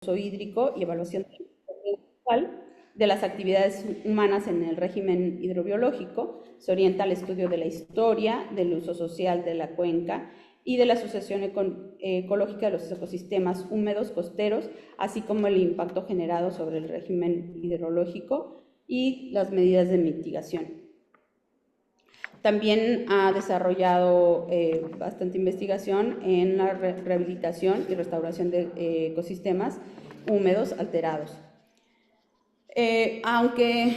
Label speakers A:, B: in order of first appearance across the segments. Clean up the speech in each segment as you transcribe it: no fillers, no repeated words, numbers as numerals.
A: uso hídrico y evaluación de las actividades humanas en el régimen hidrobiológico. Se orienta al estudio de la historia, del uso social de la cuenca y de la asociación ecológica de los ecosistemas húmedos costeros, así como el impacto generado sobre el régimen hidrológico y las medidas de mitigación. También ha desarrollado bastante investigación en la rehabilitación y restauración de ecosistemas húmedos alterados. Aunque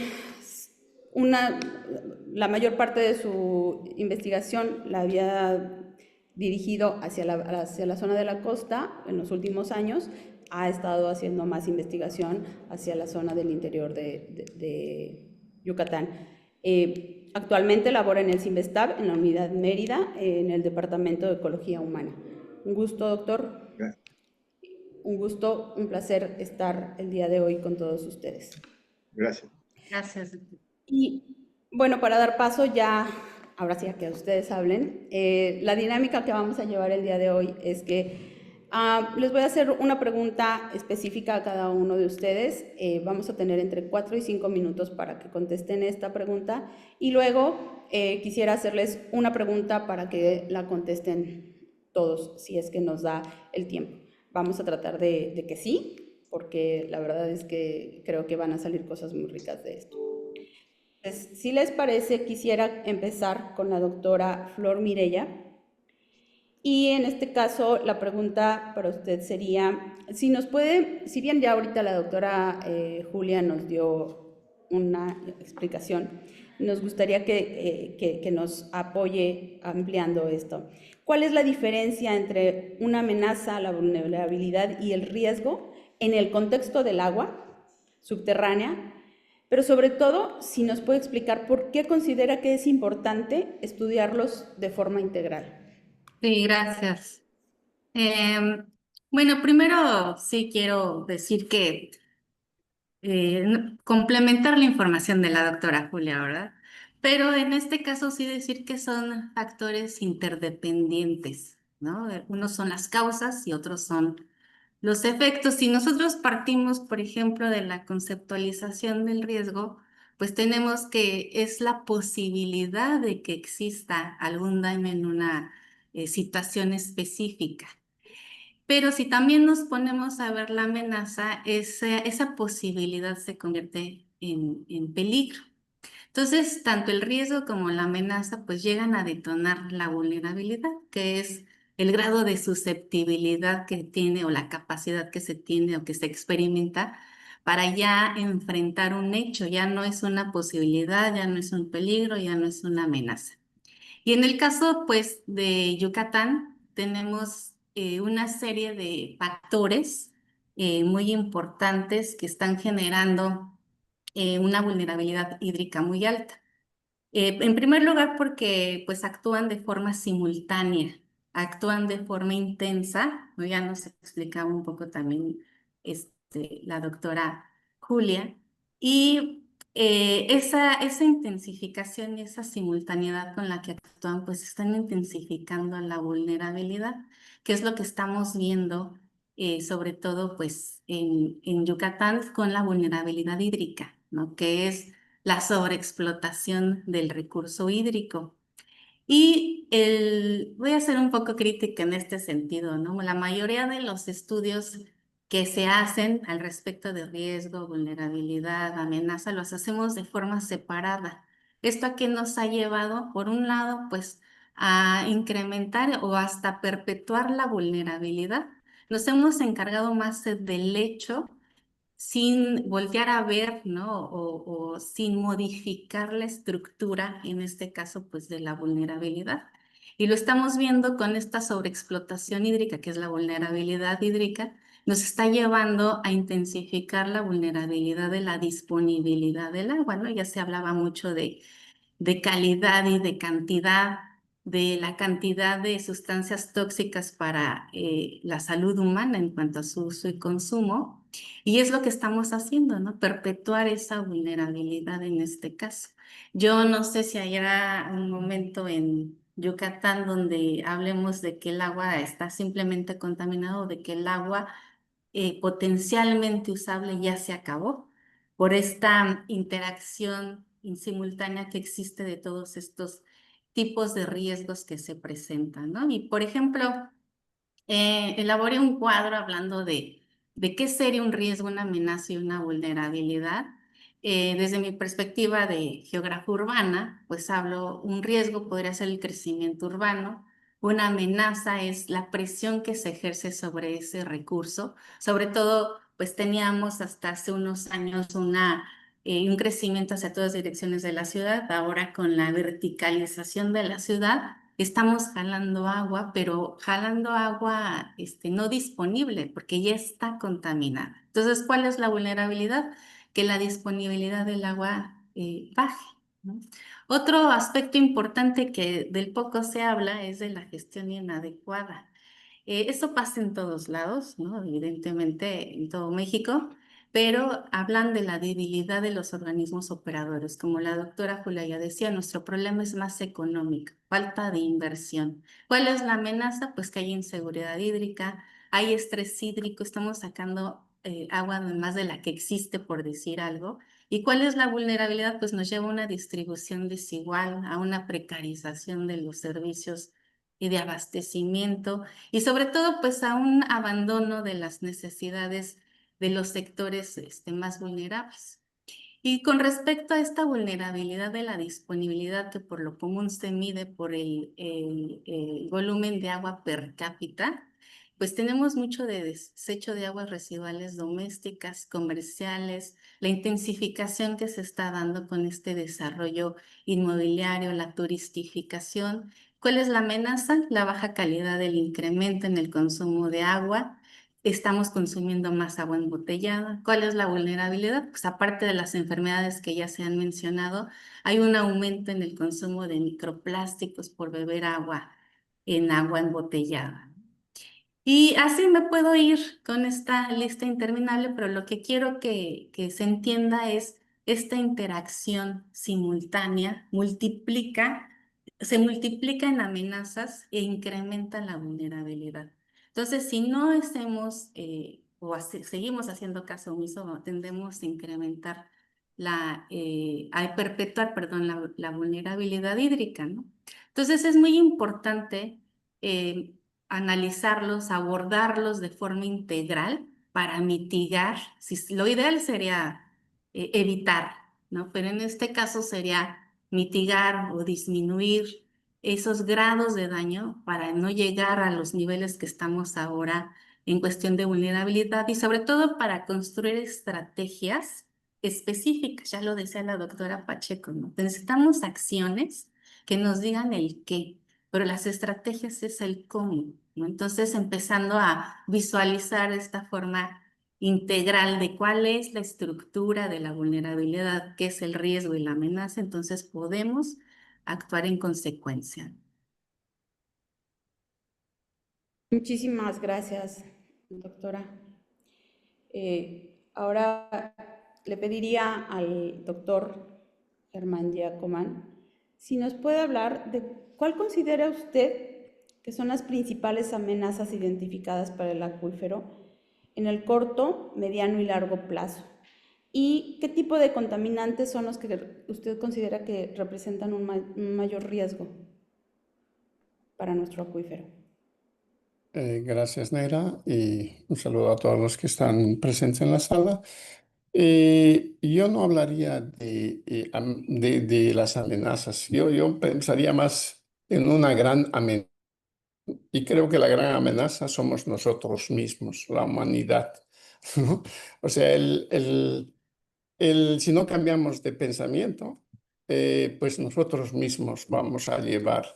A: la mayor parte de su investigación la había dirigido hacia la zona de la costa en los últimos años, ha estado haciendo más investigación hacia la zona del interior de Yucatán. Actualmente labora en el CIMBESTAB, en la unidad Mérida, en el Departamento de Ecología Humana. Un gusto, doctor. Un gusto, un placer estar el día de hoy con todos ustedes.
B: Gracias.
C: Gracias.
A: Y bueno, para dar paso ya, ahora sí a que ustedes hablen, la dinámica que vamos a llevar el día de hoy es que les voy a hacer una pregunta específica a cada uno de ustedes. Vamos a tener entre 4 y 5 minutos para que contesten esta pregunta y luego quisiera hacerles una pregunta para que la contesten todos, si es que nos da el tiempo. Vamos a tratar de que sí, porque la verdad es que creo que van a salir cosas muy ricas de esto. Pues, si les parece, quisiera empezar con la doctora Flor Mireya. Y en este caso, la pregunta para usted sería, si nos puede, si bien ya ahorita la doctora Julia nos dio una explicación, nos gustaría que nos apoye ampliando esto. ¿Cuál es la diferencia entre una amenaza, la vulnerabilidad y el riesgo en el contexto del agua subterránea? Pero sobre todo, si nos puede explicar por qué considera que es importante estudiarlos de forma integral.
C: Sí, gracias. Bueno, primero sí quiero decir que complementar la información de la doctora Julia, ¿verdad? Pero en este caso sí decir que son factores interdependientes, ¿no? Unos son las causas y otros son los efectos. Si nosotros partimos, por ejemplo, de la conceptualización del riesgo, pues tenemos que es la posibilidad de que exista algún daño en una situación específica. Pero si también nos ponemos a ver la amenaza, esa posibilidad se convierte en peligro. Entonces, tanto el riesgo como la amenaza pues llegan a detonar la vulnerabilidad, que es el grado de susceptibilidad que tiene o la capacidad que se tiene o que se experimenta para ya enfrentar un hecho. Ya no es una posibilidad, ya no es un peligro, ya no es una amenaza. Y en el caso, pues, de Yucatán, tenemos una serie de factores muy importantes que están generando una vulnerabilidad hídrica muy alta. En primer lugar, porque pues actúan de forma simultánea, actúan de forma intensa, ¿no? Ya nos explicaba un poco también la doctora Julia, y esa intensificación y esa simultaneidad con la que actúan, pues están intensificando la vulnerabilidad, que es lo que estamos viendo, sobre todo pues en Yucatán con la vulnerabilidad hídrica, ¿no? Que es la sobreexplotación del recurso hídrico. Y voy a ser un poco crítica en este sentido, ¿no? La mayoría de los estudios que se hacen al respecto de riesgo, vulnerabilidad, amenaza, los hacemos de forma separada. ¿Esto a qué nos ha llevado? Por un lado, pues a incrementar o hasta perpetuar la vulnerabilidad. Nos hemos encargado más del hecho sin voltear a ver, ¿no? O sin modificar la estructura, en este caso, pues de la vulnerabilidad. Y lo estamos viendo con esta sobreexplotación hídrica, que es la vulnerabilidad hídrica, nos está llevando a intensificar la vulnerabilidad de la disponibilidad del agua, ¿no? Ya se hablaba mucho de calidad y de cantidad, de la cantidad de sustancias tóxicas para la salud humana en cuanto a su uso y consumo. Y es lo que estamos haciendo, ¿no? Perpetuar esa vulnerabilidad en este caso. Yo no sé si habrá un momento en Yucatán donde hablemos de que el agua está simplemente contaminado, de que el agua potencialmente usable ya se acabó por esta interacción simultánea que existe de todos estos tipos de riesgos que se presentan, ¿no? Y por ejemplo, elaboré un cuadro hablando de qué sería un riesgo, una amenaza y una vulnerabilidad. Desde mi perspectiva de geógrafa urbana, pues hablo, un riesgo podría ser el crecimiento urbano, una amenaza es la presión que se ejerce sobre ese recurso. Sobre todo, pues teníamos hasta hace unos años un crecimiento hacia todas direcciones de la ciudad. Ahora con la verticalización de la ciudad, estamos jalando agua, pero jalando agua no disponible porque ya está contaminada. Entonces, ¿cuál es la vulnerabilidad? Que la disponibilidad del agua baje, ¿no? Otro aspecto importante que del poco se habla es de la gestión inadecuada. Eso pasa en todos lados, ¿no? Evidentemente en todo México, pero hablan de la debilidad de los organismos operadores. Como la doctora Julia ya decía, nuestro problema es más económico, falta de inversión. ¿Cuál es la amenaza? Pues que hay inseguridad hídrica, hay estrés hídrico, estamos sacando agua más de la que existe, por decir algo. ¿Y cuál es la vulnerabilidad? Pues nos lleva a una distribución desigual, a una precarización de los servicios y de abastecimiento y sobre todo pues a un abandono de las necesidades de los sectores más vulnerables. Y con respecto a esta vulnerabilidad de la disponibilidad, que por lo común se mide por el volumen de agua per cápita, pues tenemos mucho de desecho de aguas residuales domésticas, comerciales, la intensificación que se está dando con este desarrollo inmobiliario, la turistificación. ¿Cuál es la amenaza? La baja calidad del incremento en el consumo de agua. Estamos consumiendo más agua embotellada. ¿Cuál es la vulnerabilidad? Pues aparte de las enfermedades que ya se han mencionado, hay un aumento en el consumo de microplásticos por beber agua en agua embotellada. Y así me puedo ir con esta lista interminable, pero lo que quiero que se entienda es esta interacción simultánea se multiplica en amenazas e incrementa la vulnerabilidad. Entonces, si no hacemos seguimos haciendo caso omiso, tendemos a incrementar a perpetuar, perdón, la vulnerabilidad hídrica, ¿no? Entonces, es muy importante eh, analizarlos, abordarlos de forma integral para mitigar. Lo ideal sería evitar, ¿no? Pero en este caso sería mitigar o disminuir esos grados de daño para no llegar a los niveles que estamos ahora en cuestión de vulnerabilidad y sobre todo para construir estrategias específicas. Ya lo decía la doctora Pacheco, ¿no? Necesitamos acciones que nos digan el qué, pero las estrategias es el cómo, ¿no? Entonces, empezando a visualizar de esta forma integral de cuál es la estructura de la vulnerabilidad, qué es el riesgo y la amenaza, entonces podemos actuar en consecuencia.
A: Muchísimas gracias, doctora. Ahora le pediría al doctor Germán Giacomán si nos puede hablar de cuál considera usted que son las principales amenazas identificadas para el acuífero en el corto, mediano y largo plazo. ¿Y qué tipo de contaminantes son los que usted considera que representan un mayor riesgo para nuestro acuífero?
B: Gracias, Neira, y un saludo a todos los que están presentes en la sala. Yo no hablaría de las amenazas. Yo pensaría más en una gran amenaza. Y creo que la gran amenaza somos nosotros mismos, la humanidad, ¿no? O sea, si no cambiamos de pensamiento, pues nosotros mismos vamos a llevar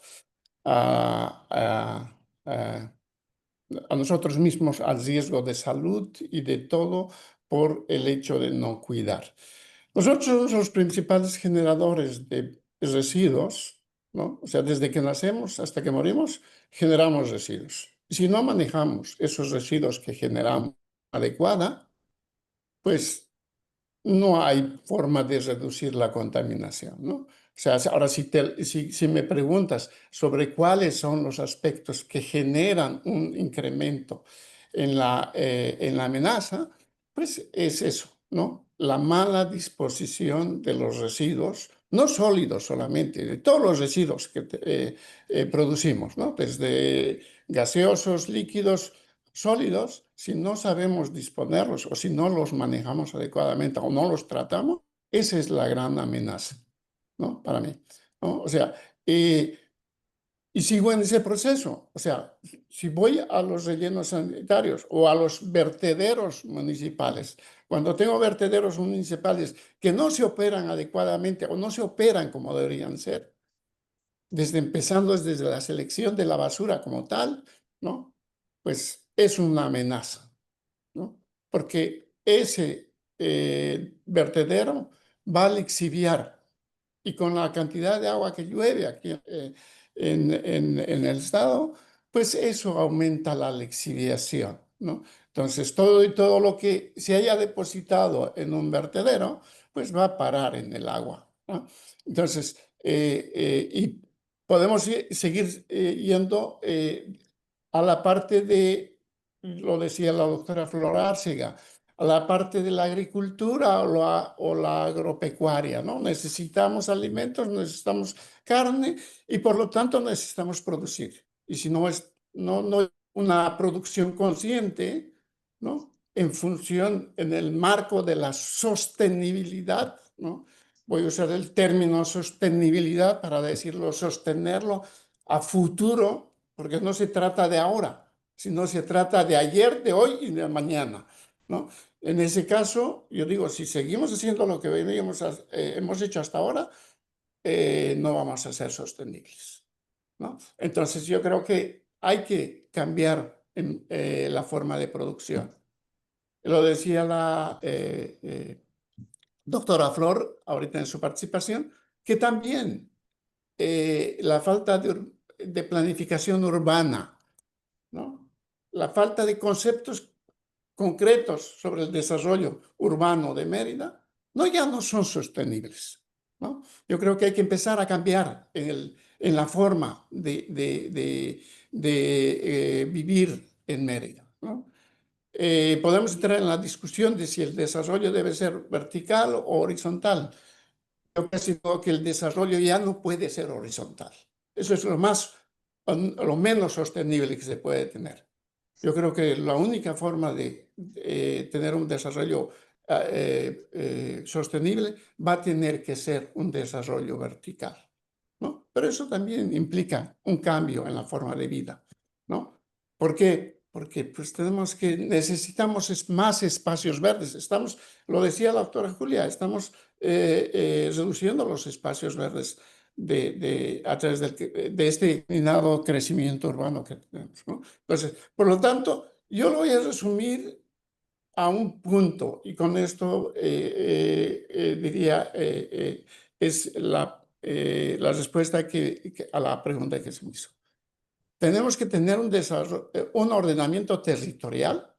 B: a, a nosotros mismos al riesgo de salud y de todo por el hecho de no cuidar. Nosotros somos los principales generadores de residuos, ¿no? O sea, desde que nacemos hasta que morimos, generamos residuos. Si no manejamos esos residuos que generamos adecuada, pues no hay forma de reducir la contaminación, ¿no? O sea, ahora si me preguntas sobre cuáles son los aspectos que generan un incremento en la amenaza, pues es eso, ¿no? La mala disposición de los residuos, no sólidos solamente, de todos los residuos que producimos, ¿no? Desde gaseosos, líquidos, sólidos, si no sabemos disponerlos o si no los manejamos adecuadamente o no los tratamos, esa es la gran amenaza, ¿no? Para mí, ¿no? O sea, y sigo en ese proceso. O sea, si voy a los rellenos sanitarios o a los vertederos municipales, cuando tengo vertederos municipales que no se operan adecuadamente o no se operan como deberían ser, empezando desde la selección de la basura como tal, ¿no? Pues es una amenaza, ¿no? Porque ese vertedero va a lixiviar y con la cantidad de agua que llueve aquí en el estado, pues eso aumenta la lixiviación, ¿no? Entonces, todo lo que se haya depositado en un vertedero, pues va a parar en el agua, ¿no? Entonces, y podemos seguir yendo a la parte de, lo decía la doctora Flor Árcega, a la parte de la agricultura o la agropecuaria, ¿no? Necesitamos alimentos, necesitamos carne y por lo tanto necesitamos producir. Y si no es no una producción consciente, ¿no? En función, en el marco de la sostenibilidad, ¿no? Voy a usar el término sostenibilidad para decirlo, sostenerlo a futuro, porque no se trata de ahora, sino se trata de ayer, de hoy y de mañana, ¿no? En ese caso, yo digo, si seguimos haciendo lo que hemos hecho hasta ahora, no vamos a ser sostenibles, ¿no? Entonces, yo creo que hay que cambiar la forma de producción. Lo decía la doctora Flor ahorita en su participación, que también la falta de planificación urbana, ¿no? La falta de conceptos concretos sobre el desarrollo urbano de Mérida, ya no son sostenibles, ¿no? Yo creo que hay que empezar a cambiar en la forma de vivir en Mérida, ¿no? Podemos entrar en la discusión de si el desarrollo debe ser vertical o horizontal. Yo pienso que el desarrollo ya no puede ser horizontal. Eso es lo menos sostenible que se puede tener. Yo creo que la única forma de tener un desarrollo sostenible va a tener que ser un desarrollo vertical, ¿no? Pero eso también implica un cambio en la forma de vida, ¿no? ¿Por qué? Porque pues necesitamos más espacios verdes. Lo decía la doctora Julia, estamos reduciendo los espacios verdes a través de este determinado crecimiento urbano que tenemos, ¿no? Entonces, por lo tanto, yo lo voy a resumir a un punto y con esto diría es la respuesta a la pregunta que se me hizo. Tenemos que tener un ordenamiento territorial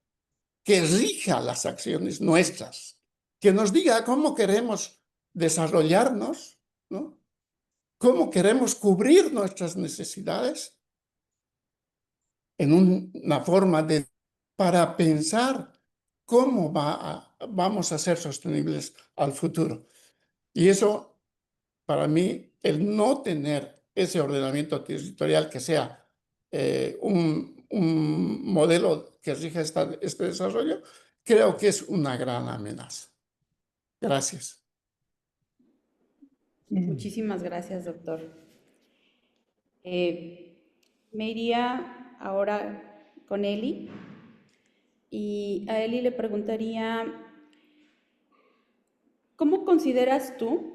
B: que rija las acciones nuestras, que nos diga cómo queremos desarrollarnos, ¿no? Cómo queremos cubrir nuestras necesidades en una forma para pensar cómo vamos a ser sostenibles al futuro. Y eso, para mí, el no tener ese ordenamiento territorial que sea un modelo que rija este desarrollo, creo que es una gran amenaza. Gracias.
A: Muchísimas gracias, doctor. Me iría ahora con Eli y a Eli le preguntaría, ¿cómo consideras tú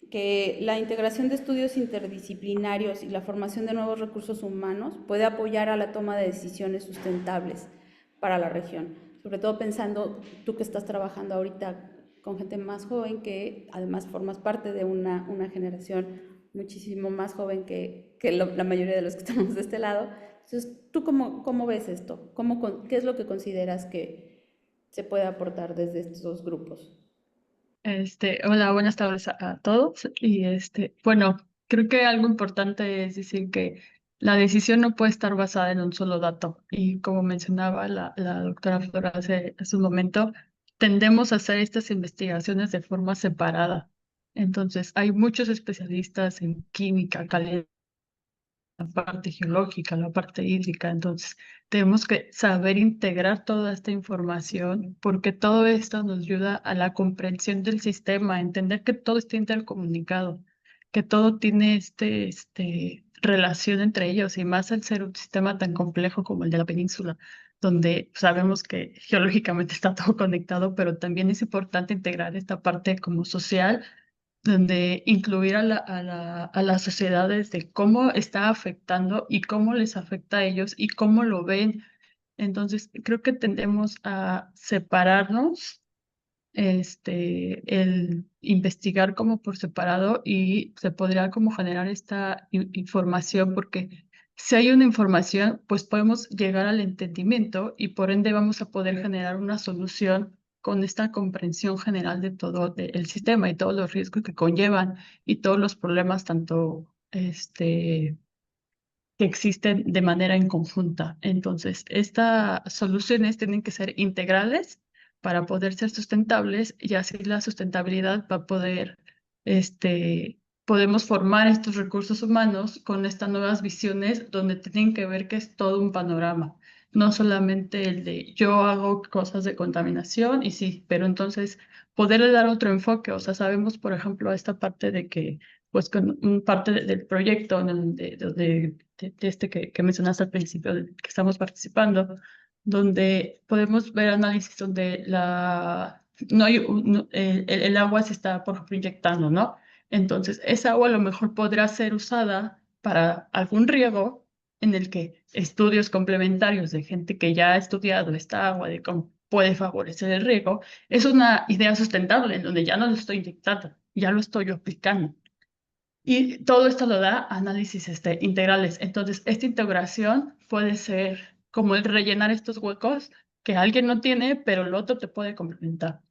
A: que la integración de estudios interdisciplinarios y la formación de nuevos recursos humanos puede apoyar a la toma de decisiones sustentables para la región? Sobre todo pensando, tú que estás trabajando ahorita con gente más joven, que además formas parte de una generación muchísimo más joven que la mayoría de los que estamos de este lado. Entonces, ¿tú cómo ves esto? ¿Qué es lo que consideras que se puede aportar desde estos grupos?
D: Hola, buenas tardes a todos. Y bueno, creo que algo importante es decir que la decisión no puede estar basada en un solo dato. Y como mencionaba la doctora Flora hace un momento, tendemos a hacer estas investigaciones de forma separada. Entonces, hay muchos especialistas en química, calidad, la parte geológica, la parte hídrica. Entonces, tenemos que saber integrar toda esta información porque todo esto nos ayuda a la comprensión del sistema, a entender que todo está intercomunicado, que todo tiene relación entre ellos y más al ser un sistema tan complejo como el de la península, donde sabemos que geológicamente está todo conectado, pero también es importante integrar esta parte como social donde incluir a las sociedades de cómo está afectando y cómo les afecta a ellos y cómo lo ven. Entonces, creo que tendemos a separarnos, el investigar como por separado y se podría como generar esta información, porque si hay una información, pues podemos llegar al entendimiento y por ende vamos a poder generar una solución con esta comprensión general de todo el sistema y todos los riesgos que conllevan y todos los problemas, tanto que existen de manera en conjunta. Entonces, estas soluciones tienen que ser integrales para poder ser sustentables y así la sustentabilidad va a poder, podemos formar estos recursos humanos con estas nuevas visiones donde tienen que ver que es todo un panorama, no solamente el de yo hago cosas de contaminación y sí, pero entonces poderle dar otro enfoque. O sea, sabemos, por ejemplo, esta parte de que pues con parte del proyecto de este que mencionaste al principio, del que estamos participando, donde podemos ver análisis donde no hay, el agua se está, por ejemplo, inyectando, ¿no? Entonces, esa agua a lo mejor podrá ser usada para algún riego en el que estudios complementarios de gente que ya ha estudiado esta agua, de cómo puede favorecer el riego, es una idea sustentable, en donde ya no lo estoy inyectando, ya lo estoy aplicando. Y todo esto lo da análisis integrales. Entonces, esta integración puede ser como el rellenar estos huecos que alguien no tiene, pero el otro te puede complementar.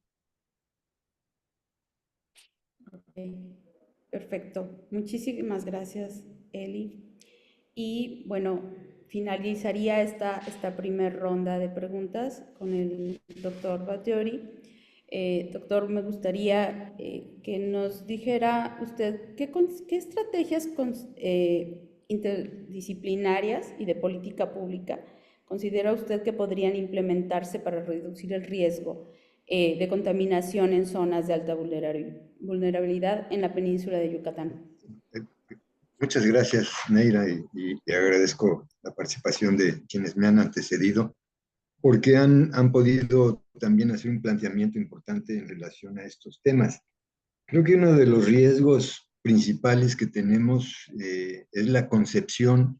A: Ok, perfecto. Muchísimas gracias, Eli. Y bueno, finalizaría esta primera ronda de preguntas con el doctor Battiori. Doctor, me gustaría que nos dijera usted qué estrategias interdisciplinarias y de política pública considera usted que podrían implementarse para reducir el riesgo de contaminación en zonas de alta vulnerabilidad en la península de Yucatán.
E: Muchas gracias, Neira, y agradezco la participación de quienes me han antecedido, porque han podido también hacer un planteamiento importante en relación a estos temas. Creo que uno de los riesgos principales que tenemos es la concepción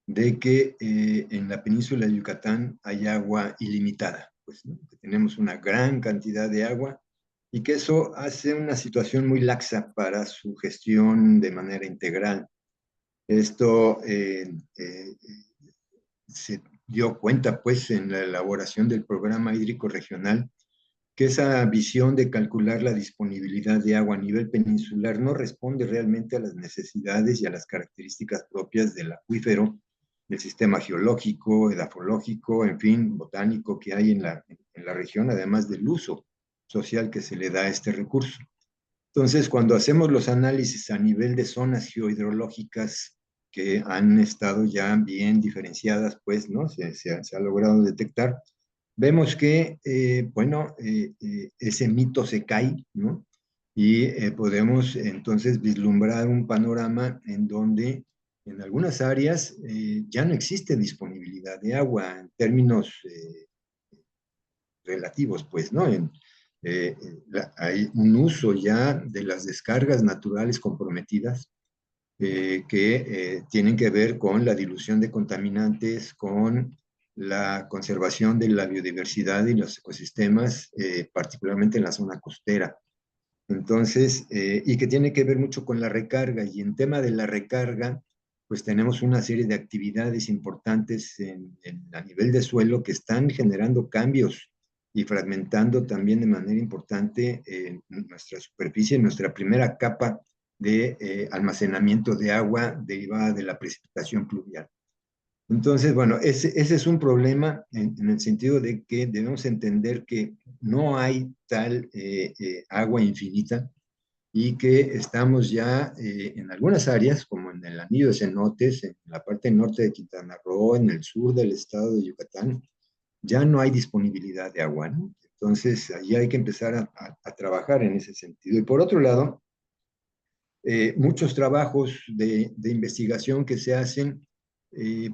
E: de que en la península de Yucatán hay agua ilimitada, pues, ¿no? Que tenemos una gran cantidad de agua y que eso hace una situación muy laxa para su gestión de manera integral. Esto se dio cuenta, pues, en la elaboración del programa hídrico regional, que esa visión de calcular la disponibilidad de agua a nivel peninsular no responde realmente a las necesidades y a las características propias del acuífero, del sistema geológico, edafológico, en fin, botánico que hay en la región, además del uso social que se le da a este recurso. Entonces, cuando hacemos los análisis a nivel de zonas geohidrológicas que han estado ya bien diferenciadas, pues, ¿no? Se ha logrado detectar, vemos que, ese mito se cae, ¿no? Y podemos entonces vislumbrar un panorama en donde en algunas áreas ya no existe disponibilidad de agua en términos relativos, pues, ¿no? Hay un uso ya de las descargas naturales comprometidas que tienen que ver con la dilución de contaminantes, con la conservación de la biodiversidad y los ecosistemas, particularmente en la zona costera. Entonces, y que tiene que ver mucho con la recarga. Y en tema de la recarga, pues tenemos una serie de actividades importantes a nivel de suelo que están generando cambios y fragmentando también de manera importante nuestra superficie, nuestra primera capa de almacenamiento de agua derivada de la precipitación pluvial. Entonces, bueno, ese es un problema en el sentido de que debemos entender que no hay tal agua infinita y que estamos ya en algunas áreas, como en el anillo de cenotes, en la parte norte de Quintana Roo, en el sur del estado de Yucatán, ya no hay disponibilidad de agua, ¿no? Entonces, ahí hay que empezar a trabajar en ese sentido. Y por otro lado, muchos trabajos de investigación que se hacen,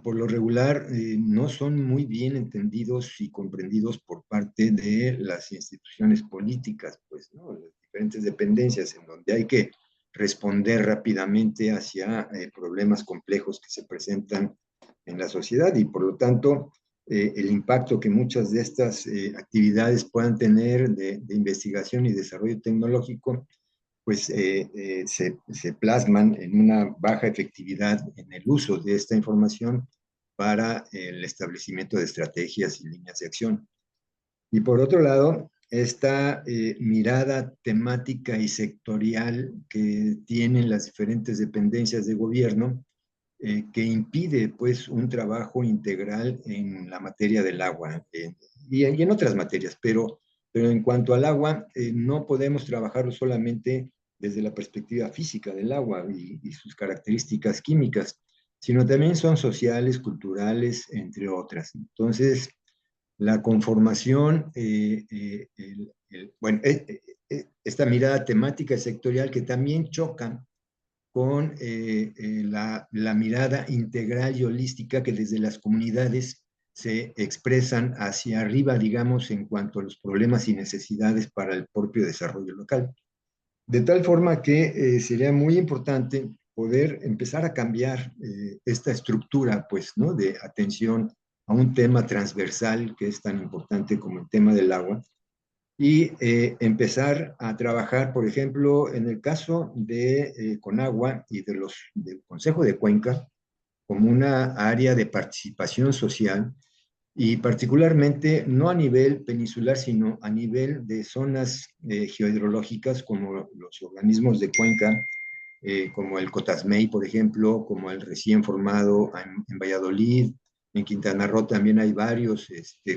E: por lo regular, no son muy bien entendidos y comprendidos por parte de las instituciones políticas, pues, ¿no? Las diferentes dependencias en donde hay que responder rápidamente hacia problemas complejos que se presentan en la sociedad y por lo tanto el impacto que muchas de estas actividades puedan tener de investigación y desarrollo tecnológico pues se plasman en una baja efectividad en el uso de esta información para el establecimiento de estrategias y líneas de acción. Y por otro lado, esta mirada temática y sectorial que tienen las diferentes dependencias de gobierno, que impide pues un trabajo integral en la materia del agua y en otras materias, pero en cuanto al agua, no podemos trabajarlo solamente desde la perspectiva física del agua y sus características químicas, sino también son sociales, culturales, entre otras. Entonces, la conformación, bueno, esta mirada temática y sectorial que también chocan con la mirada integral y holística que desde las comunidades se expresan hacia arriba, digamos, en cuanto a los problemas y necesidades para el propio desarrollo local. De tal forma que sería muy importante poder empezar a cambiar esta estructura, pues, ¿no? De atención a un tema transversal que es tan importante como el tema del agua, y empezar a trabajar, por ejemplo, en el caso de Conagua y del Consejo de Cuenca, como una área de participación social y particularmente no a nivel peninsular, sino a nivel de zonas geohidrológicas como los organismos de cuenca, como el Cotasmey, por ejemplo, como el recién formado en Valladolid. En Quintana Roo también hay varios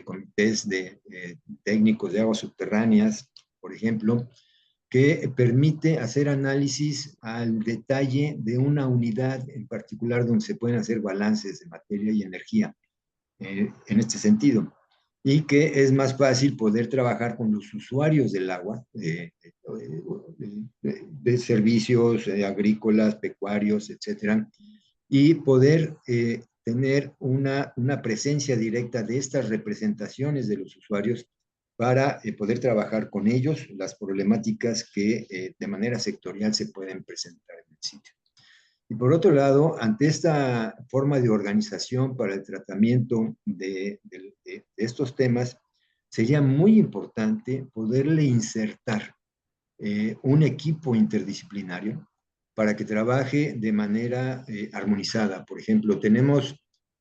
E: comités de técnicos de aguas subterráneas, por ejemplo, que permite hacer análisis al detalle de una unidad en particular donde se pueden hacer balances de materia y energía en este sentido. Y que es más fácil poder trabajar con los usuarios del agua, de servicios agrícolas, pecuarios, etcétera, y poder tener una presencia directa de estas representaciones de los usuarios para poder trabajar con ellos las problemáticas que de manera sectorial se pueden presentar en el sitio. Y por otro lado, ante esta forma de organización para el tratamiento de estos temas, sería muy importante poderle insertar un equipo interdisciplinario para que trabaje de manera armonizada. Por ejemplo, tenemos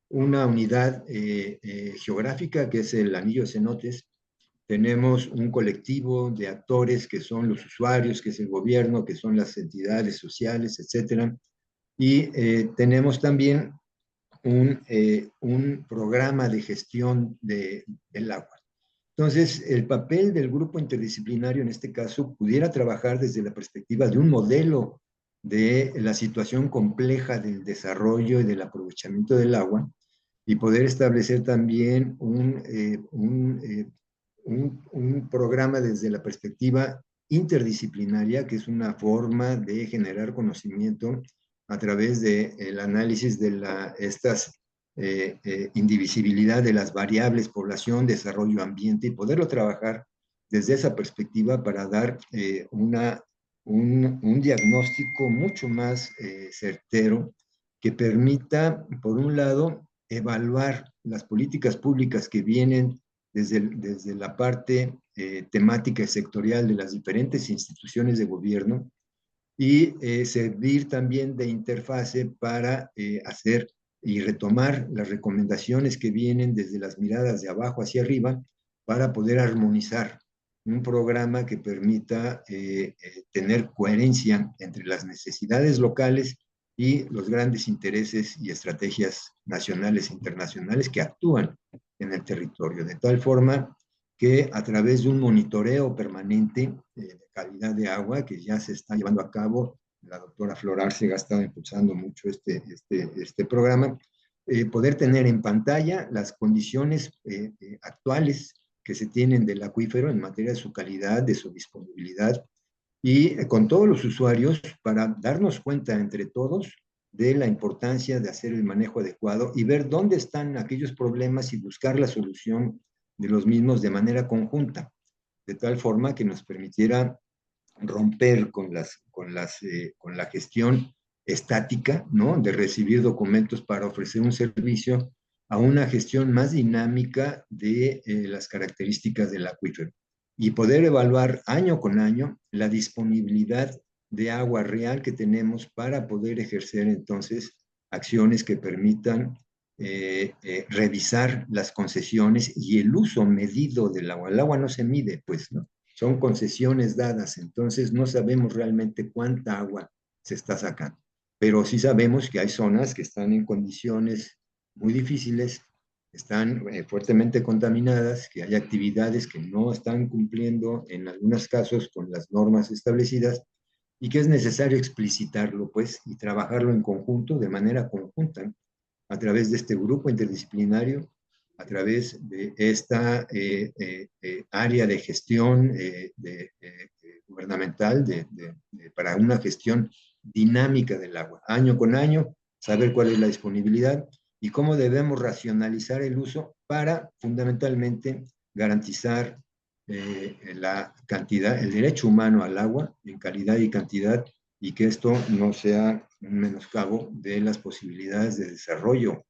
E: una unidad geográfica que es el Anillo de Cenotes, tenemos un colectivo de actores que son los usuarios, que es el gobierno, que son las entidades sociales, etcétera, y tenemos también un programa de gestión del agua. Entonces, el papel del grupo interdisciplinario en este caso pudiera trabajar desde la perspectiva de un modelo de la situación compleja del desarrollo y del aprovechamiento del agua y poder establecer también un programa desde la perspectiva interdisciplinaria, que es una forma de generar conocimiento a través del análisis de estas indivisibilidad de las variables población, desarrollo, ambiente y poderlo trabajar desde esa perspectiva para dar un diagnóstico mucho más certero que permita, por un lado, evaluar las políticas públicas que vienen desde la parte temática y sectorial de las diferentes instituciones de gobierno y servir también de interfase para hacer y retomar las recomendaciones que vienen desde las miradas de abajo hacia arriba para poder armonizar un programa que permita tener coherencia entre las necesidades locales y los grandes intereses y estrategias nacionales e internacionales que actúan en el territorio, de tal forma que a través de un monitoreo permanente de calidad de agua que ya se está llevando a cabo, la doctora Flor Arcega ha estado impulsando mucho este programa, poder tener en pantalla las condiciones actuales que se tienen del acuífero en materia de su calidad, de su disponibilidad, y con todos los usuarios para darnos cuenta entre todos de la importancia de hacer el manejo adecuado y ver dónde están aquellos problemas y buscar la solución de los mismos de manera conjunta, de tal forma que nos permitiera romper con la gestión estática, ¿no? De recibir documentos para ofrecer un servicio a una gestión más dinámica de las características del acuífero y poder evaluar año con año la disponibilidad de agua real que tenemos para poder ejercer entonces acciones que permitan revisar las concesiones y el uso medido del agua. El agua no se mide, pues, ¿no? Son concesiones dadas, entonces no sabemos realmente cuánta agua se está sacando, pero sí sabemos que hay zonas que están en condiciones muy difíciles, están fuertemente contaminadas, que hay actividades que no están cumpliendo en algunos casos con las normas establecidas y que es necesario explicitarlo, pues, y trabajarlo en conjunto, de manera conjunta, a través de este grupo interdisciplinario, a través de esta área de gestión gubernamental para una gestión dinámica del agua, año con año, saber cuál es la disponibilidad y cómo debemos racionalizar el uso para fundamentalmente garantizar la cantidad, el derecho humano al agua en calidad y cantidad, y que esto no sea un menoscabo de las posibilidades de desarrollo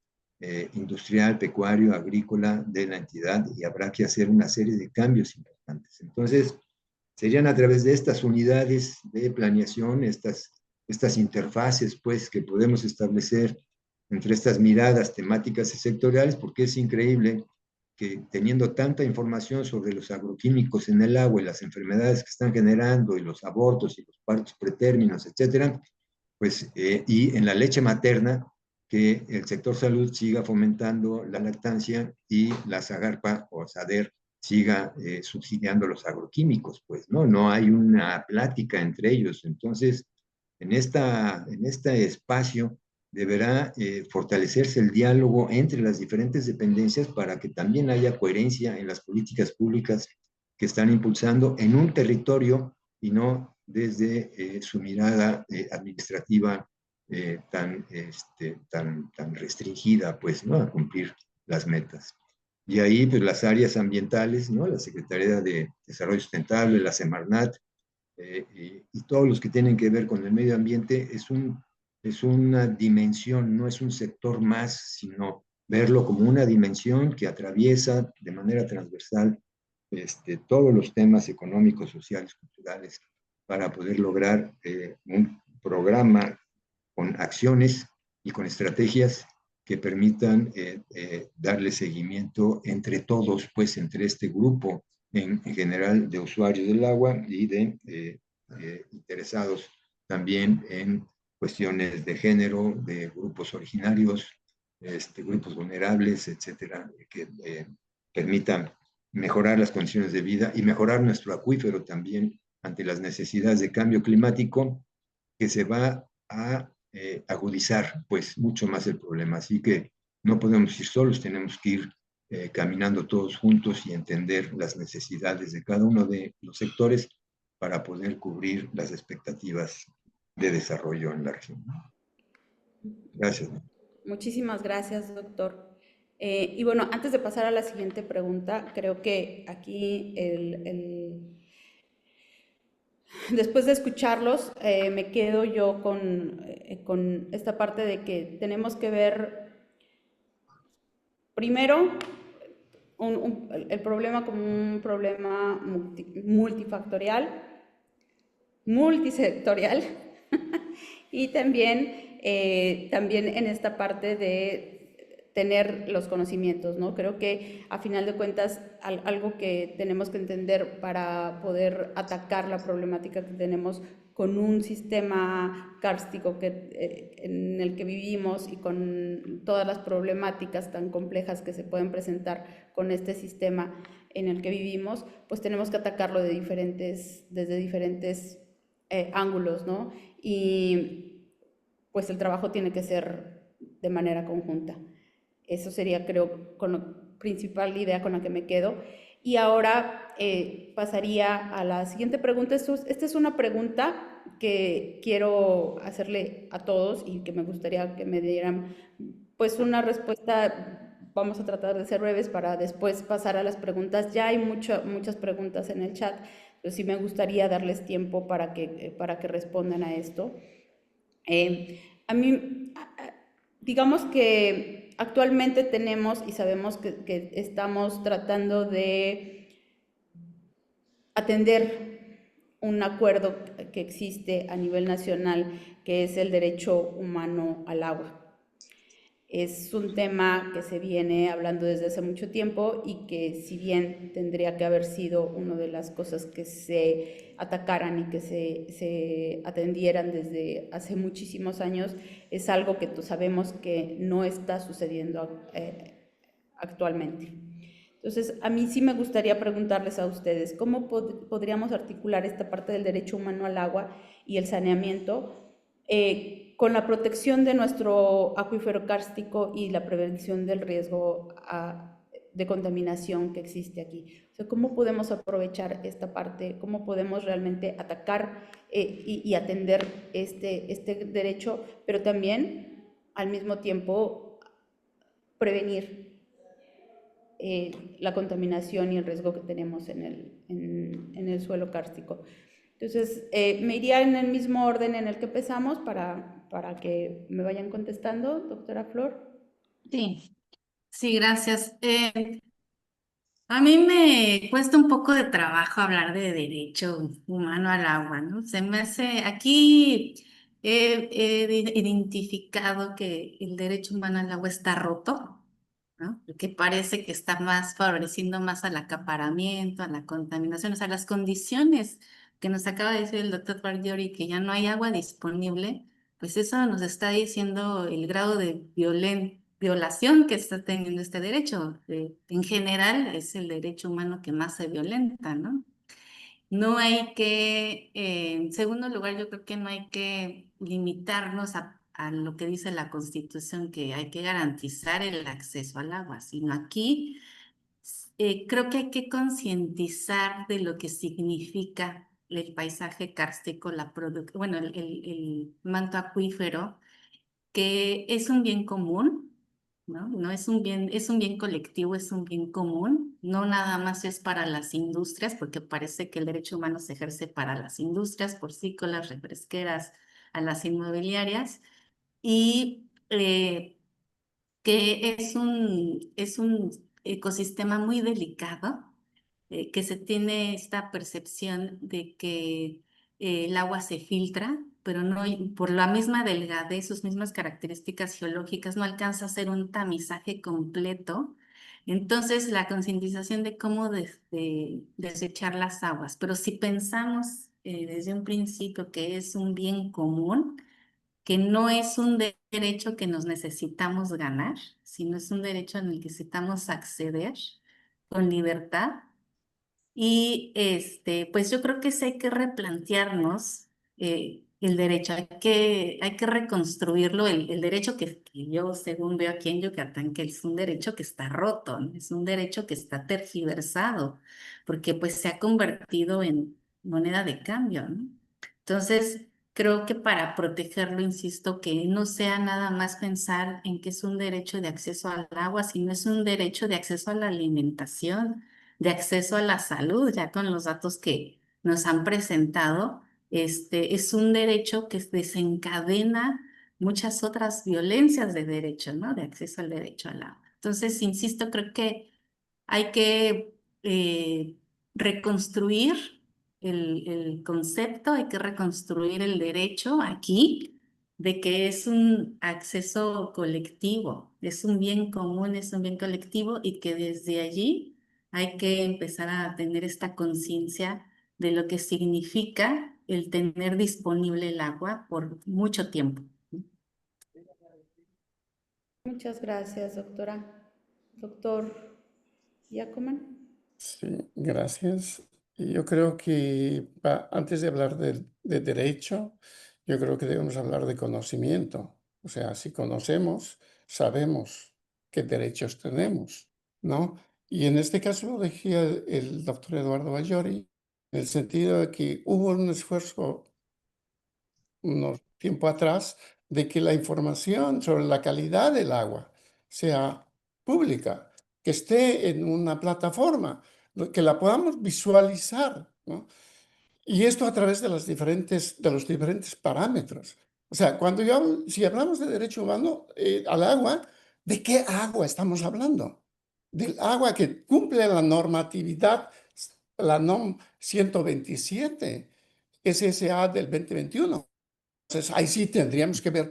E: industrial, pecuario, agrícola de la entidad, y habrá que hacer una serie de cambios importantes. Entonces, serían a través de estas unidades de planeación, estas interfaces, pues, que podemos establecer entre estas miradas temáticas y sectoriales, porque es increíble que teniendo tanta información sobre los agroquímicos en el agua y las enfermedades que están generando y los abortos y los partos pretérminos, etcétera, pues, y en la leche materna, que el sector salud siga fomentando la lactancia y la SAGARPA o SADER siga subsidiando los agroquímicos, pues, ¿no? No hay una plática entre ellos. Entonces, en este espacio deberá fortalecerse el diálogo entre las diferentes dependencias para que también haya coherencia en las políticas públicas que están impulsando en un territorio y no desde su mirada administrativa tan restringida, pues, ¿no? A cumplir las metas. Y ahí, pues, las áreas ambientales, ¿no? La Secretaría de Desarrollo Sustentable, la Semarnat, y todos los que tienen que ver con el medio ambiente, es una dimensión, no es un sector más, sino verlo como una dimensión que atraviesa de manera transversal todos los temas económicos, sociales, culturales, para poder lograr un programa con acciones y con estrategias que permitan darle seguimiento entre todos, pues entre este grupo en general de usuarios del agua y de interesados también en cuestiones de género, de grupos originarios, grupos vulnerables, etcétera, que permitan mejorar las condiciones de vida y mejorar nuestro acuífero también ante las necesidades de cambio climático, que se va a agudizar pues mucho más el problema. Así que no podemos ir solos, tenemos que ir caminando todos juntos y entender las necesidades de cada uno de los sectores para poder cubrir las expectativas de desarrollo en la región. Gracias.
A: Muchísimas gracias, doctor. Y bueno, antes de pasar a la siguiente pregunta, creo que aquí después de escucharlos, me quedo yo con esta parte de que tenemos que ver primero el problema como un problema multifactorial, multisectorial, y también en esta parte de tener los conocimientos, ¿no? Creo que a final de cuentas algo que tenemos que entender para poder atacar la problemática que tenemos con un sistema kárstico en el que vivimos y con todas las problemáticas tan complejas que se pueden presentar con este sistema en el que vivimos, pues tenemos que atacarlo desde diferentes ángulos, ¿no? Y pues el trabajo tiene que ser de manera conjunta. Eso sería, creo, con la principal idea con la que me quedo. Y ahora pasaría a la siguiente pregunta. Esta es una pregunta que quiero hacerle a todos y que me gustaría que me dieran pues una respuesta. Vamos a tratar de ser breves para después pasar a las preguntas. Ya hay muchas preguntas en el chat, pero sí me gustaría darles tiempo para que respondan a esto. A mí, digamos que actualmente tenemos y sabemos que estamos tratando de atender un acuerdo que existe a nivel nacional, que es el derecho humano al agua. Es un tema que se viene hablando desde hace mucho tiempo y que si bien tendría que haber sido una de las cosas que se atacaran y que se atendieran desde hace muchísimos años, es algo que sabemos que no está sucediendo actualmente. Entonces, a mí sí me gustaría preguntarles a ustedes, ¿cómo podríamos articular esta parte del derecho humano al agua y el saneamiento con la protección de nuestro acuífero kárstico y la prevención del riesgo de contaminación que existe aquí? O sea, ¿cómo podemos aprovechar esta parte? ¿Cómo podemos realmente atacar y atender este derecho, pero también al mismo tiempo prevenir la contaminación y el riesgo que tenemos en el suelo kárstico? Entonces, me iría en el mismo orden en el que empezamos para que me vayan contestando, doctora Flor.
C: Sí, sí, gracias. A mí me cuesta un poco de trabajo hablar de derecho humano al agua, ¿no? Se me hace, aquí he identificado que el derecho humano al agua está roto, ¿no? Porque parece que está más favoreciendo más al acaparamiento, a la contaminación, o sea, las condiciones que nos acaba de decir el doctor Bargiori, que ya no hay agua disponible, pues eso nos está diciendo el grado de violación que está teniendo este derecho. En general es el derecho humano que más se violenta, ¿no? No hay que, en segundo lugar, yo creo que no hay que limitarnos a lo que dice la Constitución, que hay que garantizar el acceso al agua, sino aquí creo que hay que concientizar de lo que significa el paisaje kárstico, bueno, el manto acuífero, que es un bien común, ¿no? No es un bien colectivo, es un bien común, no nada más es para las industrias, porque parece que el derecho humano se ejerce para las industrias, porcícolas, refresqueras, a las inmobiliarias, y que es un ecosistema muy delicado, que se tiene esta percepción de que el agua se filtra, pero no, por la misma delgadez, sus mismas características geológicas, no alcanza a hacer un tamizaje completo. Entonces, la concientización de cómo desechar las aguas. Pero si pensamos desde un principio que es un bien común, que no es un derecho que nos necesitamos ganar, sino es un derecho en el que necesitamos acceder con libertad. Y pues yo creo que sí hay que replantearnos el derecho, hay que reconstruirlo, el derecho que yo, según veo aquí en Yucatán, que es un derecho que está roto, ¿no? Es un derecho que está tergiversado, porque pues se ha convertido en moneda de cambio, ¿no? Entonces, creo que para protegerlo, insisto, que no sea nada más pensar en que es un derecho de acceso al agua, sino es un derecho de acceso a la alimentación, de acceso a la salud, ya con los datos que nos han presentado, es un derecho que desencadena muchas otras violencias de derecho, ¿no? De acceso al derecho al agua. Entonces, insisto, creo que hay que reconstruir el concepto, hay que reconstruir el derecho aquí, de que es un acceso colectivo, es un bien común, es un bien colectivo y que desde allí hay que empezar a tener esta conciencia de lo que significa el tener disponible el agua por mucho tiempo.
A: Muchas gracias, doctora. Doctor Giacoman.
B: Sí, gracias. Y yo creo que antes de hablar de derecho, yo creo que debemos hablar de conocimiento. O sea, si conocemos, sabemos qué derechos tenemos, ¿no? Y en este caso lo decía el doctor Eduardo Bayori, en el sentido de que hubo un esfuerzo unos tiempo atrás de que la información sobre la calidad del agua sea pública, que esté en una plataforma, que la podamos visualizar, ¿no? Y esto a través de los diferentes parámetros. O sea, si hablamos de derecho humano al agua, ¿de qué agua estamos hablando? Del agua que cumple la normatividad, la NOM 127, SSA del 2021. Entonces, ahí sí tendríamos que ver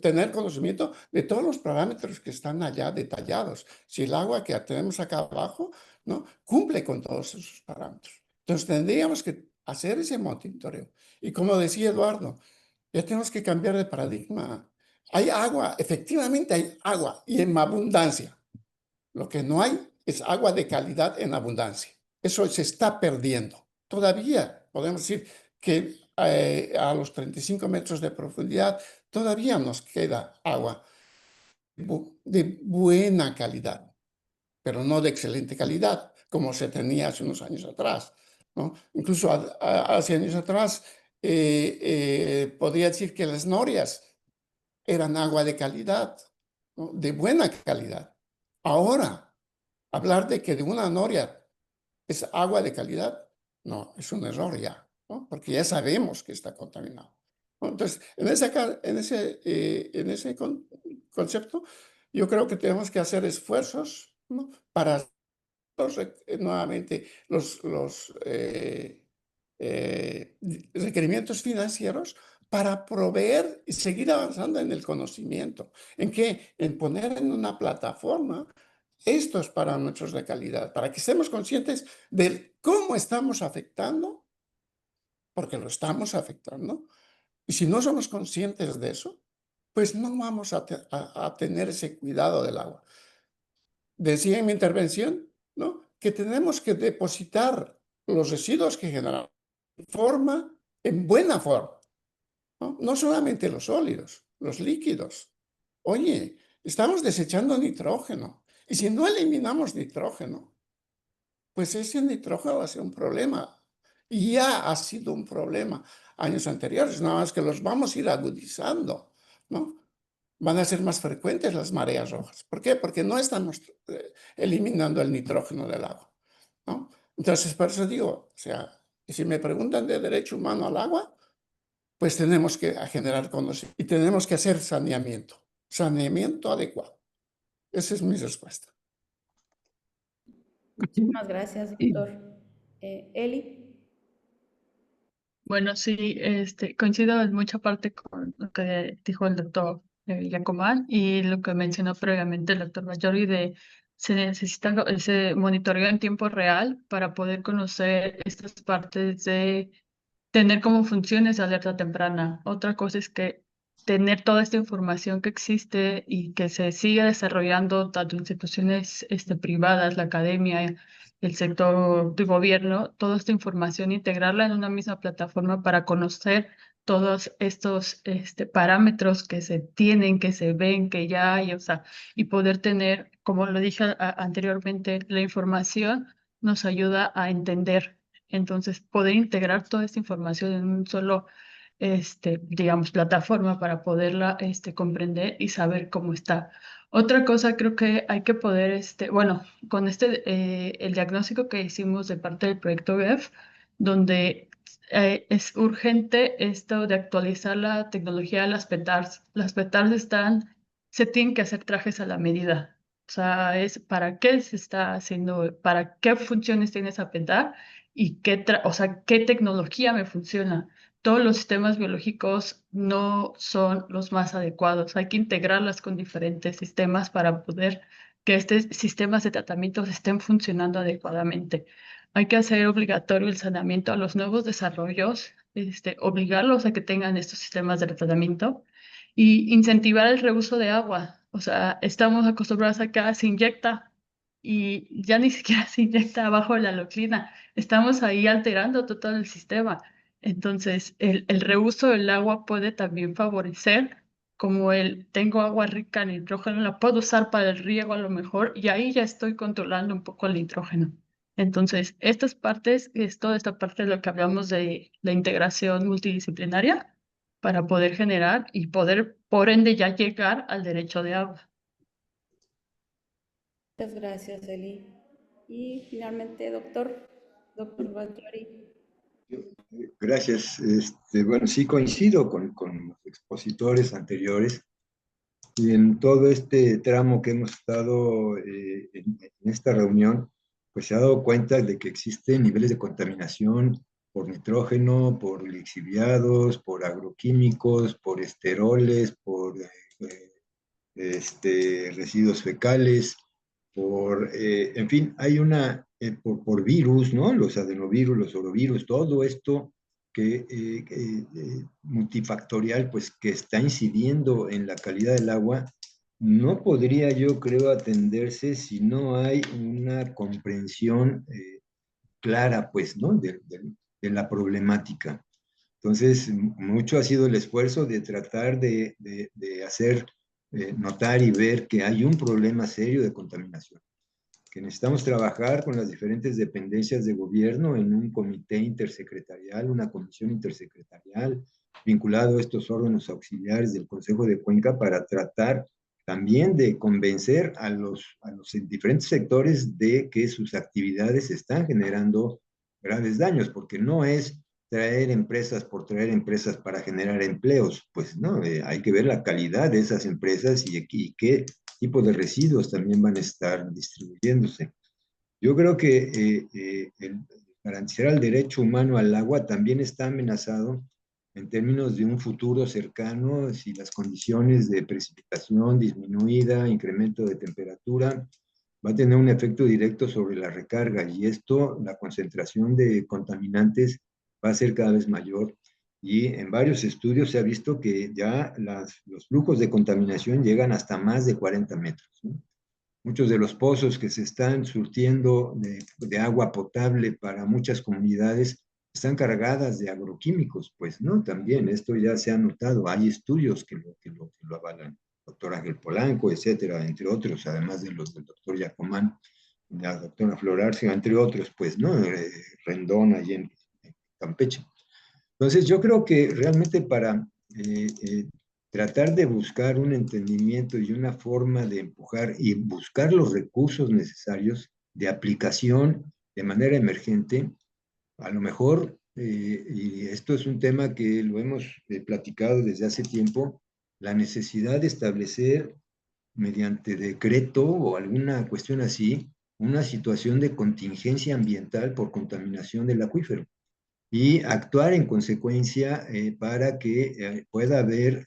B: tener conocimiento de todos los parámetros que están allá detallados. Si el agua que tenemos acá abajo, ¿no?, cumple con todos esos parámetros. Entonces, tendríamos que hacer ese monitoreo. Y como decía Eduardo, ya tenemos que cambiar de paradigma. Hay agua, efectivamente hay agua y en abundancia. Lo que no hay es agua de calidad en abundancia. Eso se está perdiendo. Todavía podemos decir que a los 35 metros de profundidad todavía nos queda agua de buena calidad, pero no de excelente calidad, como se tenía hace unos años atrás, ¿no? Incluso hace años atrás podría decir que las norias eran agua de calidad, ¿no?, de buena calidad. Ahora, hablar de que de una noria es agua de calidad, no, es un error ya, ¿no?, porque ya sabemos que está contaminado, ¿no? Entonces, en ese concepto, yo creo que tenemos que hacer esfuerzos, ¿no?, para nuevamente los requerimientos financieros para proveer y seguir avanzando en el conocimiento. ¿En qué? En poner en una plataforma estos parámetros de calidad, para que estemos conscientes de cómo estamos afectando, porque lo estamos afectando. Y si no somos conscientes de eso, pues no vamos a tener ese cuidado del agua. Decía en mi intervención, ¿no?, que tenemos que depositar los residuos que generamos en buena forma, ¿no? No solamente los sólidos, los líquidos. Oye, estamos desechando nitrógeno. Y si no eliminamos nitrógeno, pues ese nitrógeno va a ser un problema. Y ya ha sido un problema años anteriores, nada más que los vamos a ir agudizando, ¿no? Van a ser más frecuentes las mareas rojas. ¿Por qué? Porque no estamos eliminando el nitrógeno del agua, ¿no? Entonces, por eso digo, o sea, si me preguntan de derecho humano al agua, pues tenemos que generar conocimiento y tenemos que hacer saneamiento adecuado. Esa es mi respuesta.
A: Muchísimas gracias, doctor. Eli.
D: Bueno, sí, coincido en mucha parte con lo que dijo el doctor Giacoman y lo que mencionó previamente el doctor Bayori de se necesita ese monitoreo en tiempo real para poder conocer estas partes de tener cómo funciona esa alerta temprana. Otra cosa es que tener toda esta información que existe y que se siga desarrollando tanto en instituciones privadas, la academia, el sector de gobierno, toda esta información, integrarla en una misma plataforma para conocer todos estos parámetros que se tienen, que se ven, que ya hay, o sea, y poder tener, como lo dije anteriormente, la información nos ayuda a entender. Entonces, poder integrar toda esta información en un solo, digamos, plataforma para poderla, comprender y saber cómo está. Otra cosa, creo que hay que poder, bueno, con el diagnóstico que hicimos de parte del proyecto BEF, donde es urgente esto de actualizar la tecnología de las PETARs. Las PETARs se tienen que hacer trajes a la medida. O sea, es para qué se está haciendo, para qué funciones tiene esa PETAR y o sea, qué tecnología me funciona. todos los sistemas biológicos no son los más adecuados. Hay que integrarlas con diferentes sistemas para poder que estos sistemas de tratamiento estén funcionando adecuadamente. Hay que hacer obligatorio el saneamiento a los nuevos desarrollos, obligarlos a que tengan estos sistemas de tratamiento y incentivar el reuso de agua. O sea, estamos acostumbrados a que se inyecta y ya ni siquiera se inyecta abajo de la loclina. Estamos ahí alterando todo el sistema. Entonces, el reuso del agua puede también favorecer, como tengo agua rica en nitrógeno, la puedo usar para el riego a lo mejor, y ahí ya estoy controlando un poco el nitrógeno. Entonces, estas partes, es toda esta parte de lo que hablamos de la integración multidisciplinaria para poder generar y poder, por ende, ya llegar al derecho de agua.
A: Muchas gracias, Eli. Y finalmente, doctor Valtori.
E: Gracias. Bueno, sí coincido con los expositores anteriores y en todo este tramo que hemos estado en esta reunión, pues se ha dado cuenta de que existen niveles de contaminación por nitrógeno, por lixiviados, por agroquímicos, por esteroles, por residuos fecales, en fin, hay por virus, ¿no? Los adenovirus, los orovirus, todo esto multifactorial, pues que está incidiendo en la calidad del agua, no podría, yo creo, atenderse si no hay una comprensión clara, pues, ¿no? De la problemática. Entonces, mucho ha sido el esfuerzo de tratar de hacer notar y ver que hay un problema serio de contaminación, que necesitamos trabajar con las diferentes dependencias de gobierno en un comité intersecretarial, una comisión intersecretarial, vinculado a estos órganos auxiliares del Consejo de Cuenca para tratar también de convencer a los diferentes sectores de que sus actividades están generando graves daños, porque no es traer empresas por traer empresas para generar empleos, pues no, hay que ver la calidad de esas empresas y qué tipo de residuos también van a estar distribuyéndose. Yo creo que garantizar el derecho humano al agua también está amenazado en términos de un futuro cercano, si las condiciones de precipitación disminuida, incremento de temperatura, va a tener un efecto directo sobre la recarga y esto, la concentración de contaminantes va a ser cada vez mayor. Y en varios estudios se ha visto que ya los flujos de contaminación llegan hasta más de 40 metros, ¿no? Muchos de los pozos que se están surtiendo de agua potable para muchas comunidades están cargadas de agroquímicos, pues, ¿no? También esto ya se ha notado, hay estudios que lo avalan, doctor Ángel Polanco, etcétera, entre otros, además de los del doctor Yacomán, la doctora Florarcia, entre otros, pues, ¿no? Rendón, allí en Campeche. Entonces, yo creo que realmente para tratar de buscar un entendimiento y una forma de empujar y buscar los recursos necesarios de aplicación de manera emergente, a lo mejor, y esto es un tema que lo hemos platicado desde hace tiempo, la necesidad de establecer mediante decreto o alguna cuestión así, una situación de contingencia ambiental por contaminación del acuífero y actuar en consecuencia para que pueda haber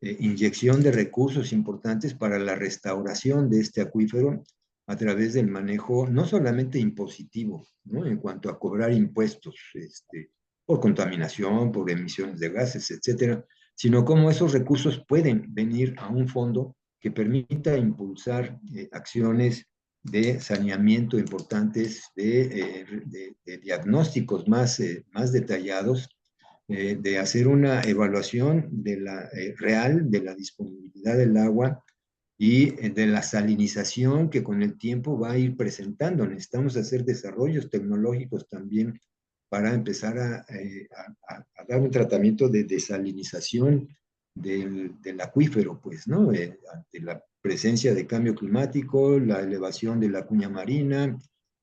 E: inyección de recursos importantes para la restauración de este acuífero a través del manejo no solamente impositivo, ¿no? En cuanto a cobrar impuestos por contaminación, por emisiones de gases, etcétera, sino cómo esos recursos pueden venir a un fondo que permita impulsar acciones de saneamiento importantes, de diagnósticos más detallados, de hacer una evaluación real de la disponibilidad del agua y de la salinización que con el tiempo va a ir presentando. Necesitamos hacer desarrollos tecnológicos también para empezar a dar un tratamiento de desalinización del acuífero, pues, ¿no? Ante la presencia de cambio climático, la elevación de la cuña marina,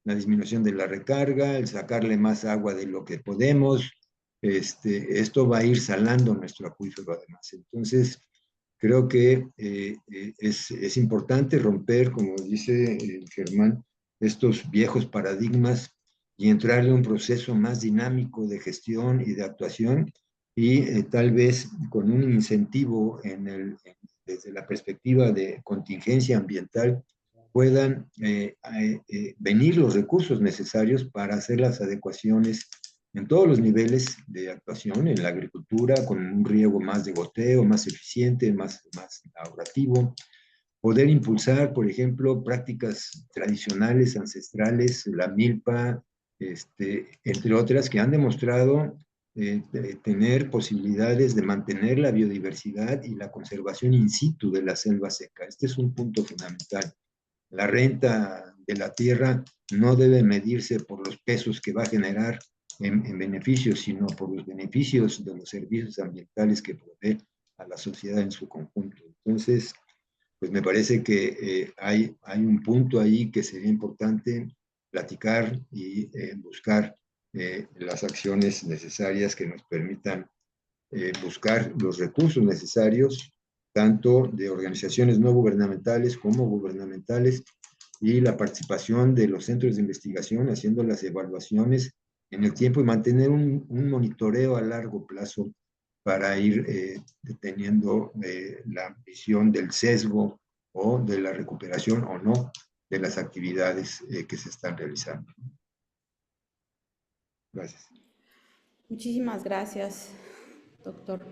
E: la disminución de la recarga, el sacarle más agua de lo que podemos, esto va a ir salando nuestro acuífero además. Entonces, creo que es importante romper, como dice Germán, estos viejos paradigmas y entrarle a un proceso más dinámico de gestión y de actuación y tal vez con un incentivo desde la perspectiva de contingencia ambiental puedan venir los recursos necesarios para hacer las adecuaciones en todos los niveles de actuación, en la agricultura, con un riego más de goteo, más eficiente, más ahorrativo, poder impulsar, por ejemplo, prácticas tradicionales, ancestrales, la milpa, entre otras, que han demostrado tener posibilidades de mantener la biodiversidad y la conservación in situ de la selva seca. Este es un punto fundamental. La renta de la tierra no debe medirse por los pesos que va a generar en beneficios, sino por los beneficios de los servicios ambientales que provee a la sociedad en su conjunto. Entonces, pues me parece que hay un punto ahí que sería importante platicar y buscar las acciones necesarias que nos permitan buscar los recursos necesarios, tanto de organizaciones no gubernamentales como gubernamentales, y la participación de los centros de investigación haciendo las evaluaciones en el tiempo y mantener un monitoreo a largo plazo para ir deteniendo la visión del sesgo o de la recuperación o no de las actividades que se están realizando. Gracias.
A: Muchísimas gracias, doctor.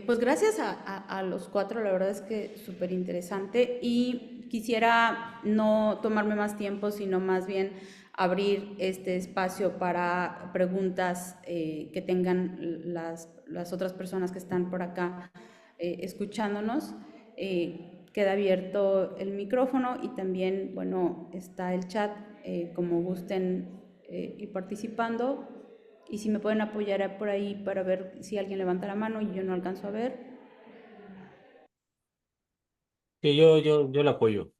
A: Pues gracias a los cuatro, la verdad es que súper interesante y quisiera no tomarme más tiempo, sino más bien abrir este espacio para preguntas que tengan las otras personas que están por acá escuchándonos. Queda abierto el micrófono y también, bueno, está el chat, como gusten ir participando. Y si me pueden apoyar por ahí para ver si alguien levanta la mano y yo no alcanzo a ver.
F: Sí, yo la apoyo.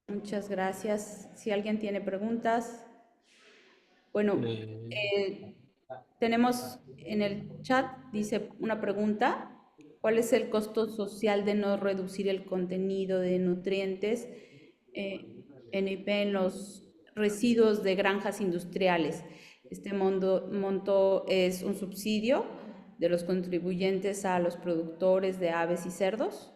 A: Muchas gracias. Si alguien tiene preguntas. Bueno,
F: Eh,
A: tenemos en el chat, dice una pregunta. ¿Cuál es el costo social de no reducir el contenido de nutrientes NIP en los residuos de granjas industriales? Este monto es un subsidio de los contribuyentes a los productores de aves y cerdos.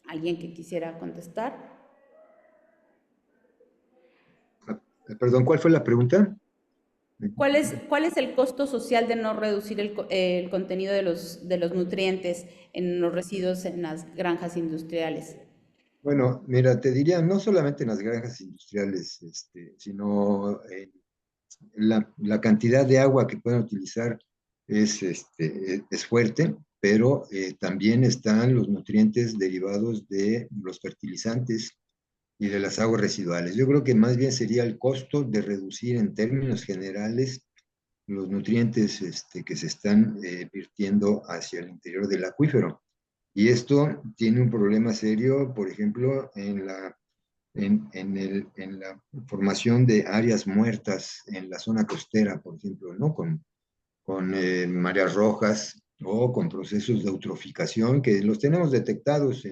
A: ¿Alguien que quisiera contestar?
E: Perdón, ¿cuál fue la pregunta?
A: ¿Cuál es el costo social de no reducir el contenido de los nutrientes en los residuos en las granjas industriales?
E: Bueno, mira, te diría, no solamente en las granjas industriales, sino la cantidad de agua que pueden utilizar es fuerte, pero también están los nutrientes derivados de los fertilizantes y de las aguas residuales. Yo creo que más bien sería el costo de reducir en términos generales los nutrientes que se están virtiendo hacia el interior del acuífero. Y esto tiene un problema serio, por ejemplo, en la formación de áreas muertas en la zona costera, por ejemplo, ¿no? Con mareas rojas o con procesos de eutroficación que los tenemos detectados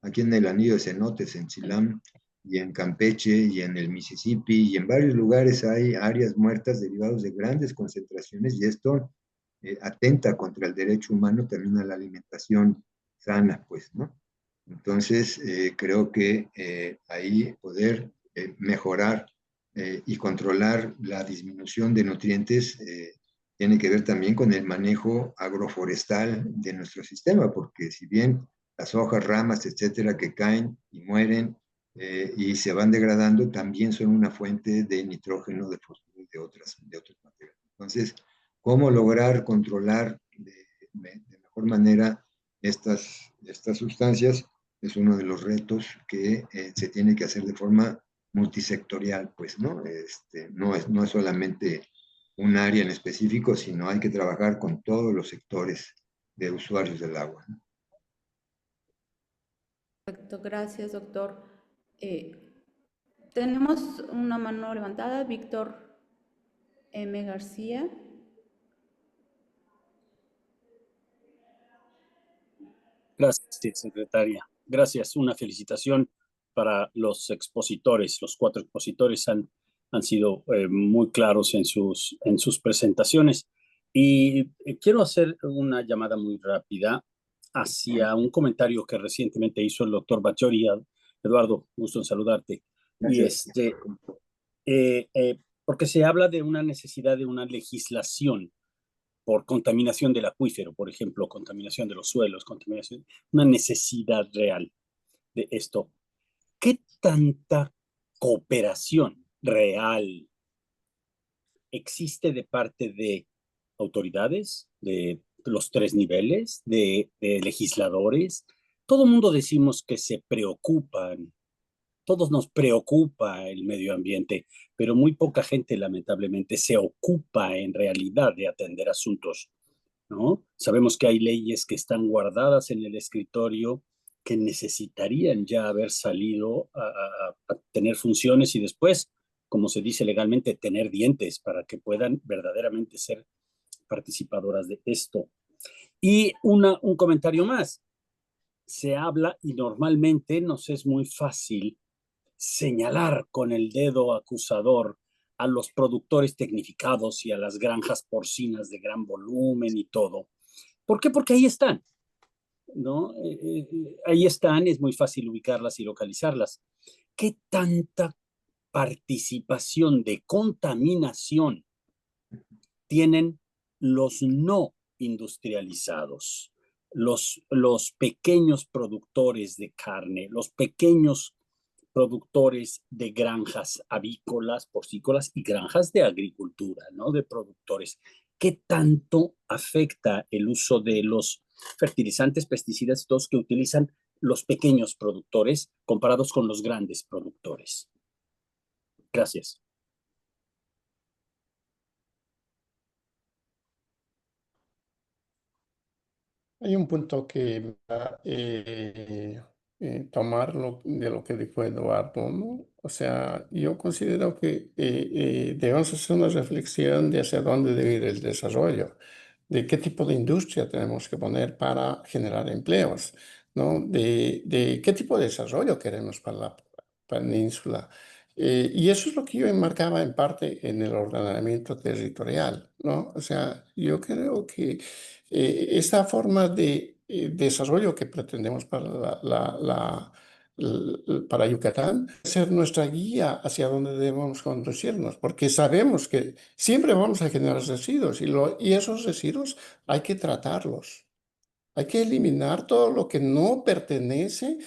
E: aquí en el anillo de cenotes, en Chilam y en Campeche y en el Mississippi y en varios lugares hay áreas muertas derivadas de grandes concentraciones y esto atenta contra el derecho humano también a la alimentación sana, pues, ¿no? Entonces, creo que ahí poder mejorar y controlar la disminución de nutrientes tiene que ver también con el manejo agroforestal de nuestro sistema, porque si bien las hojas, ramas, etcétera, que caen y mueren y se van degradando, también son una fuente de nitrógeno, de fósforo y de otras materiales. Entonces, ¿cómo lograr controlar de mejor manera estas sustancias? Es uno de los retos que se tiene que hacer de forma multisectorial, pues, ¿no? No es solamente un área en específico, sino hay que trabajar con todos los sectores de usuarios del agua, ¿no?
A: Perfecto, gracias, doctor. Tenemos una mano levantada, Víctor M. García.
F: Gracias, secretaria.
G: Gracias. Una felicitación para los expositores. Los 4 expositores han sido muy claros en sus presentaciones. Y quiero hacer una llamada muy rápida hacia un comentario que recientemente hizo el doctor Bacciori. Eduardo, gusto en saludarte.
E: Gracias.
G: Porque se habla de una necesidad de una legislación por contaminación del acuífero, por ejemplo, contaminación de los suelos, contaminación, una necesidad real de esto. ¿Qué tanta cooperación real existe de parte de autoridades, de los 3 niveles, de legisladores? Todo el mundo decimos que se preocupan, todos nos preocupa el medio ambiente, pero muy poca gente lamentablemente se ocupa en realidad de atender asuntos, ¿no? Sabemos que hay leyes que están guardadas en el escritorio que necesitarían ya haber salido a tener funciones y después, como se dice legalmente, tener dientes para que puedan verdaderamente ser participadoras de esto. Y un comentario más. Se habla y normalmente nos es muy fácil señalar con el dedo acusador a los productores tecnificados y a las granjas porcinas de gran volumen y todo. ¿Por qué? Porque ahí están, ¿no? Ahí están, es muy fácil ubicarlas y localizarlas. ¿Qué tanta participación de contaminación tienen los no industrializados? Los pequeños productores de carne, los pequeños productores de granjas avícolas, porcícolas y granjas de agricultura, ¿no? De productores. ¿Qué tanto afecta el uso de los fertilizantes, pesticidas y todos que utilizan los pequeños productores comparados con los grandes productores? Gracias.
B: Hay un punto que tomar de lo que dijo Eduardo, ¿no? O sea, yo considero que debemos hacer una reflexión de hacia dónde debe ir el desarrollo, de qué tipo de industria tenemos que poner para generar empleos, ¿no? De qué tipo de desarrollo queremos para la península. Y eso es lo que yo enmarcaba en parte en el ordenamiento territorial, ¿no? O sea, yo creo que esta forma de desarrollo que pretendemos para para Yucatán, ser nuestra guía hacia dónde debemos conducirnos, porque sabemos que siempre vamos a generar residuos y esos residuos hay que tratarlos. Hay que eliminar todo lo que no pertenece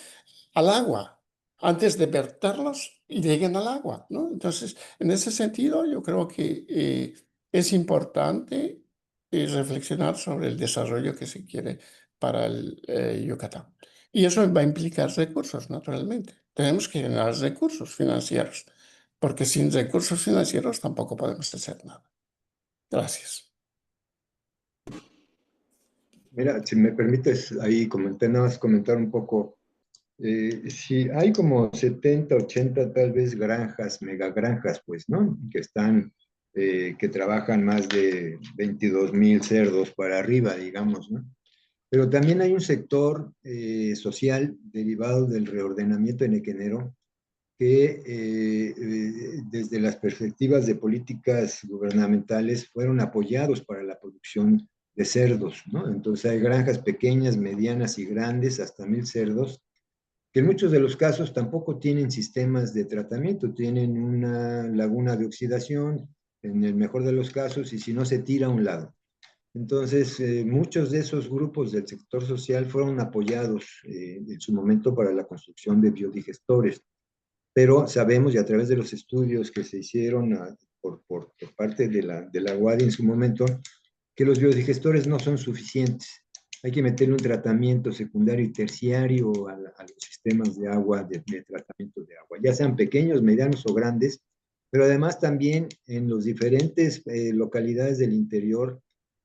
B: al agua antes de verterlos y lleguen al agua, ¿no? Entonces, en ese sentido, yo creo que es importante reflexionar sobre el desarrollo que se quiere para el Yucatán. Y eso va a implicar recursos, naturalmente. Tenemos que generar recursos financieros, porque sin recursos financieros tampoco podemos hacer nada. Gracias.
E: Mira, si me permites ahí nada más comentar un poco. Si hay como 70, 80 tal vez granjas, megagranjas, pues, ¿no? Que trabajan más de 22,000 cerdos para arriba, digamos, ¿no? Pero también hay un sector social derivado del reordenamiento enequenero que desde las perspectivas de políticas gubernamentales fueron apoyados para la producción de cerdos, ¿no? Entonces hay granjas pequeñas, medianas y grandes, hasta 1,000 cerdos, que en muchos de los casos tampoco tienen sistemas de tratamiento, tienen una laguna de oxidación, en el mejor de los casos, y si no se tira a un lado. Entonces, muchos de esos grupos del sector social fueron apoyados en su momento para la construcción de biodigestores, pero sabemos, y a través de los estudios que se hicieron por parte de la UADY en su momento, que los biodigestores no son suficientes. Hay que meterle un tratamiento secundario y terciario a los sistemas de agua, de tratamiento de agua, ya sean pequeños, medianos o grandes, pero además también en las diferentes localidades del interior,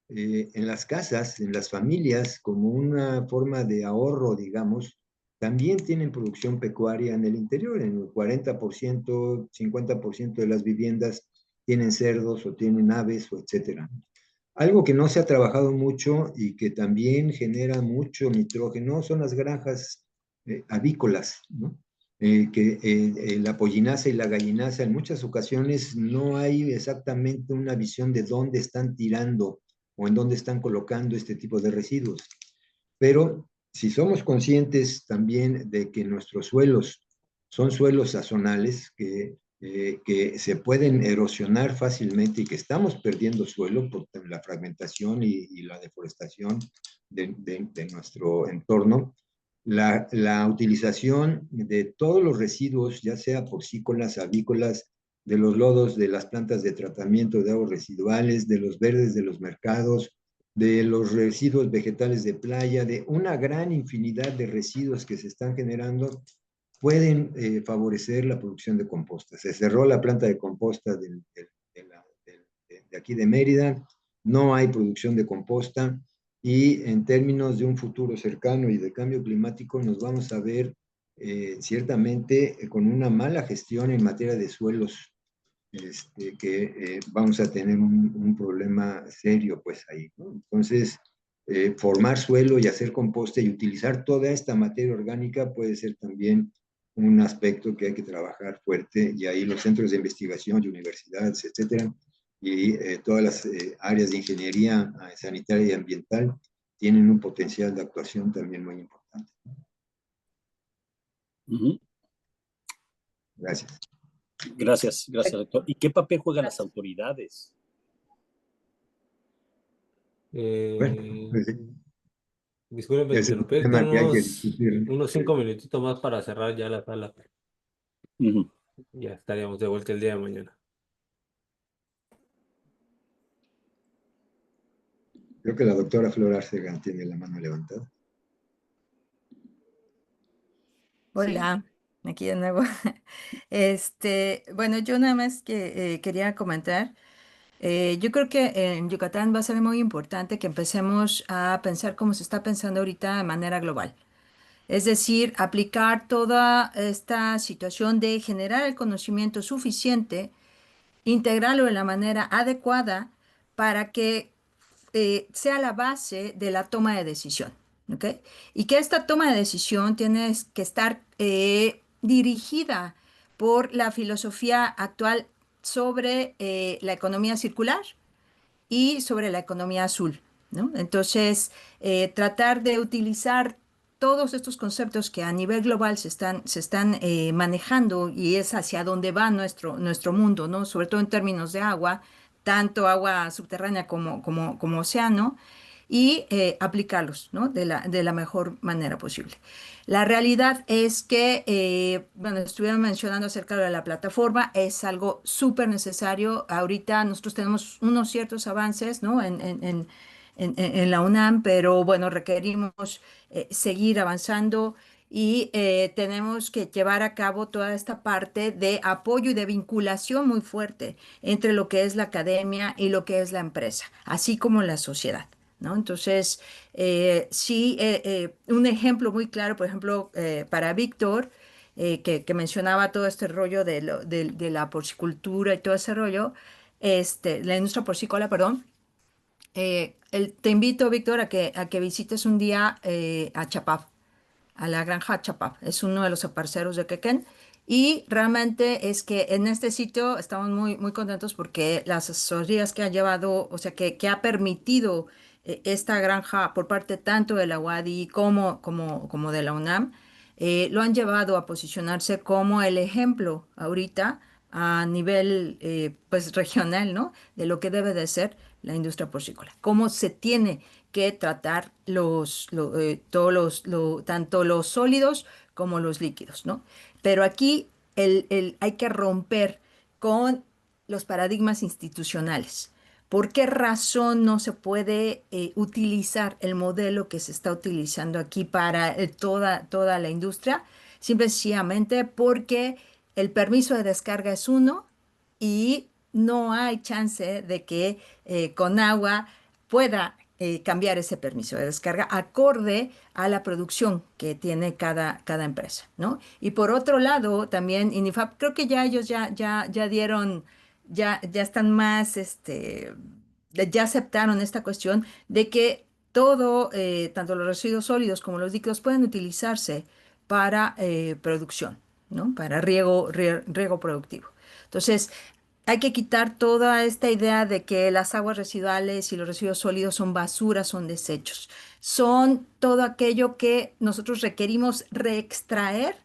E: en las casas, en las familias, como una forma de ahorro, digamos, también tienen producción pecuaria en el interior. En el 40%, 50% de las viviendas tienen cerdos o tienen aves, o etcétera. Algo que no se ha trabajado mucho y que también genera mucho nitrógeno son las granjas avícolas, ¿no? La pollinaza y la gallinaza en muchas ocasiones no hay exactamente una visión de dónde están tirando o en dónde están colocando este tipo de residuos. Pero si somos conscientes también de que nuestros suelos son suelos sazonales que se pueden erosionar fácilmente y que estamos perdiendo suelo por la fragmentación y la deforestación de nuestro entorno, la utilización de todos los residuos, ya sea porcícolas, avícolas, de los lodos de las plantas de tratamiento de aguas residuales, de los verdes de los mercados, de los residuos vegetales de playa, de una gran infinidad de residuos que se están generando, pueden favorecer la producción de composta. Se cerró la planta de composta de aquí de Mérida, no hay producción de composta, y en términos de un futuro cercano y de cambio climático nos vamos a ver ciertamente con una mala gestión en materia de suelos, que vamos a tener un problema serio pues ahí, ¿no? Entonces, formar suelo y hacer composta y utilizar toda esta materia orgánica puede ser también un aspecto que hay que trabajar fuerte, y ahí los centros de investigación y universidades, etcétera, y todas las áreas de ingeniería sanitaria y ambiental tienen un potencial de actuación también muy importante. Gracias.
G: Gracias, doctor. ¿Y qué papel juegan las autoridades?
E: Bueno, pues,
F: Disculpe
E: ese es un
F: interrumpir,
E: tema que hay que
F: tenemos
E: discutir.
F: unos 5 minutitos más para cerrar ya la sala. Ya estaríamos de vuelta el día de mañana.
E: Creo que la doctora Flor Arcega tiene la mano levantada.
H: Hola, aquí de nuevo. Bueno, yo nada más que quería comentar. Yo creo que en Yucatán va a ser muy importante que empecemos a pensar como se está pensando ahorita de manera global. Es decir, aplicar toda esta situación de generar el conocimiento suficiente, integrarlo de la manera adecuada para que sea la base de la toma de decisión, ¿ok? Y que esta toma de decisión tiene que estar dirigida por la filosofía actual sobre la economía circular y sobre la economía azul, ¿no? Entonces, tratar de utilizar todos estos conceptos que a nivel global se están manejando, y es hacia donde va nuestro mundo, ¿no? Sobre todo en términos de agua, tanto agua subterránea como océano, y aplicarlos, ¿no? De la mejor manera posible. La realidad es que, bueno, estuvieron mencionando acerca de la plataforma, es algo súper necesario. Ahorita nosotros tenemos unos ciertos avances, ¿no? En la UNAM, pero bueno, requerimos seguir avanzando, y tenemos que llevar a cabo toda esta parte de apoyo y de vinculación muy fuerte entre lo que es la academia y lo que es la empresa, así como la sociedad, ¿no? Entonces, sí, un ejemplo muy claro, por ejemplo, para Víctor, que mencionaba todo este rollo de la porcicultura y todo ese rollo, la industria porcícola, perdón. Te invito, Víctor, a que visites un día a Chapap, a la granja Chapap. Es uno de los aparceros de Quequén. Y realmente es que en este sitio estamos muy, muy contentos porque las asesorías que ha llevado, o sea, que ha permitido esta granja por parte tanto de la UADY como de la UNAM, lo han llevado a posicionarse como el ejemplo ahorita a nivel pues regional, ¿no? De lo que debe de ser la industria porcícola. Cómo se tiene que tratar todos tanto los sólidos como los líquidos, ¿no? Pero aquí hay que romper con los paradigmas institucionales. ¿Por qué razón no se puede utilizar el modelo que se está utilizando aquí para toda la industria? Simple y sencillamente porque el permiso de descarga es uno, y no hay chance de que con agua pueda cambiar ese permiso de descarga acorde a la producción que tiene cada empresa, ¿no? Y por otro lado, también INIFAP, creo que ya ellos ya dieron, ya están más, ya aceptaron esta cuestión de que todo, tanto los residuos sólidos como los líquidos, pueden utilizarse para producción, ¿no? Para riego productivo. Entonces, hay que quitar toda esta idea de que las aguas residuales y los residuos sólidos son basura, son desechos. Son todo aquello que nosotros requerimos reextraer,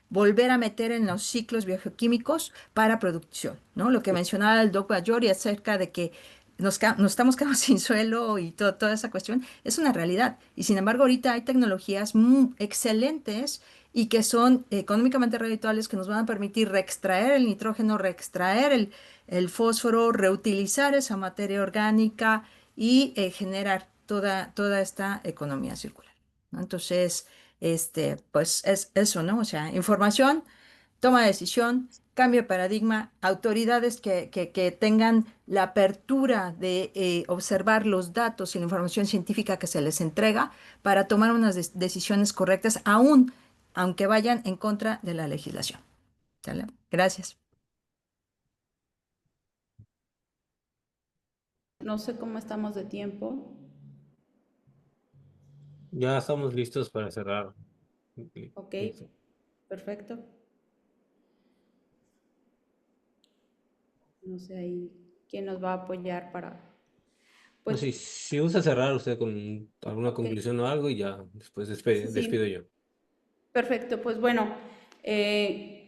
H: volver a meter en los ciclos biogeoquímicos para producción, ¿no? Lo que mencionaba el Doc Bayori acerca de que nos estamos quedando sin suelo y toda esa cuestión es una realidad. Y sin embargo, ahorita hay tecnologías excelentes y que son económicamente redituables que nos van a permitir reextraer el nitrógeno, reextraer el fósforo, reutilizar esa materia orgánica y generar toda esta economía circular, ¿no? Entonces, pues es eso, ¿no? O sea, información, toma de decisión, cambio de paradigma, autoridades que tengan la apertura de observar los datos y la información científica que se les entrega para tomar unas decisiones correctas, aunque vayan en contra de la legislación. ¿Sale? Gracias.
A: No sé cómo estamos de tiempo.
F: Ya estamos listos para cerrar.
A: Ok, perfecto. No sé ahí quién nos va a apoyar para...
F: No,
A: Pues,
F: si gusta cerrar usted con alguna
A: ok,
F: conclusión o algo y ya después
A: sí,
F: despido
A: sí.
F: yo.
A: Perfecto, pues bueno,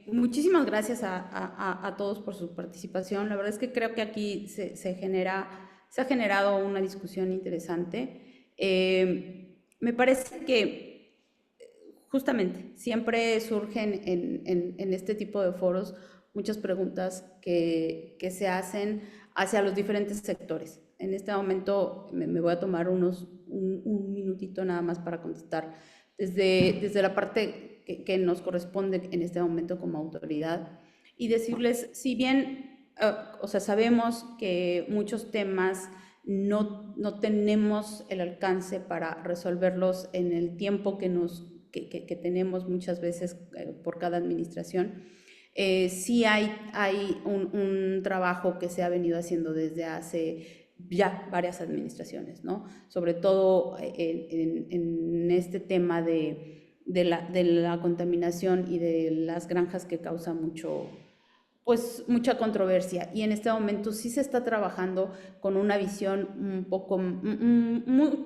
A: muchísimas gracias a todos por su participación. La verdad es que creo que aquí se ha generado una discusión interesante. Me parece que justamente siempre surgen en este tipo de foros muchas preguntas que se hacen hacia los diferentes sectores. En este momento me voy a tomar un minutito nada más para contestar desde la parte que nos corresponde en este momento como autoridad y decirles, si bien, o sea, sabemos que muchos temas no tenemos el alcance para resolverlos en el tiempo que tenemos muchas veces por cada administración, sí hay un trabajo que se ha venido haciendo desde hace ya varias administraciones, ¿no? Sobre todo en este tema de la contaminación y de las granjas que causa mucha controversia. Y en este momento sí se está trabajando con una visión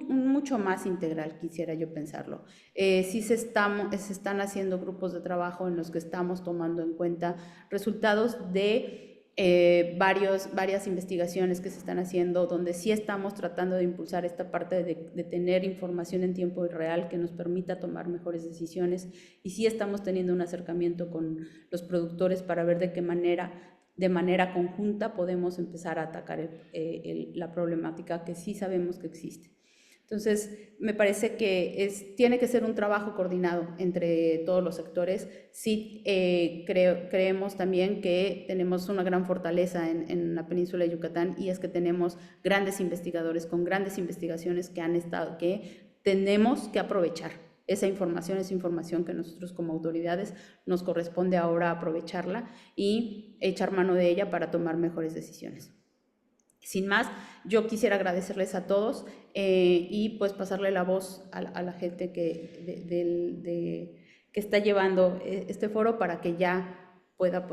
A: mucho más integral, quisiera yo pensarlo. Sí se están haciendo grupos de trabajo en los que estamos tomando en cuenta resultados de varias investigaciones que se están haciendo, donde sí estamos tratando de impulsar esta parte de tener información en tiempo real que nos permita tomar mejores decisiones, y sí estamos teniendo un acercamiento con los productores para ver de manera conjunta podemos empezar a atacar la problemática que sí sabemos que existe. Entonces, me parece que tiene que ser un trabajo coordinado entre todos los sectores. Sí, creemos también que tenemos una gran fortaleza en la península de Yucatán, y es que tenemos grandes investigadores con grandes investigaciones que tenemos que aprovechar. Esa información que nosotros como autoridades nos corresponde ahora aprovecharla y echar mano de ella para tomar mejores decisiones. Sin más, yo quisiera agradecerles a todos y pues pasarle la voz a la gente que está llevando este foro para que ya pueda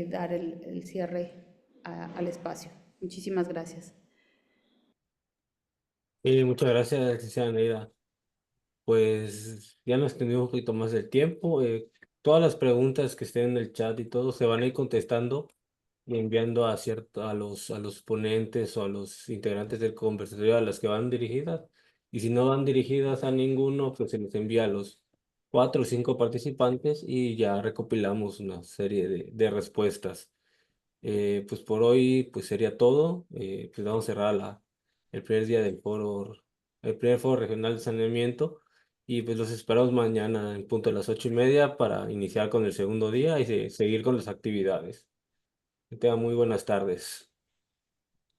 A: dar el cierre al espacio. Muchísimas gracias.
F: Muchas gracias, licenciada Neida. Pues ya nos extendimos un poquito más del tiempo. Todas las preguntas que estén en el chat y todo se van a ir contestando y enviando a los ponentes o a los integrantes del conversatorio a las que van dirigidas. Y si no van dirigidas a ninguno, pues se les envía a los 4 o 5 participantes y ya recopilamos una serie de respuestas. Pues por hoy pues sería todo. Pues vamos a cerrar el primer día el primer foro regional de saneamiento, y pues los esperamos mañana en punto de las 8:30 para iniciar con el segundo día y seguir con las actividades. Que tengan muy buenas tardes.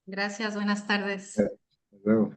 C: Gracias, buenas tardes.
E: Hasta luego.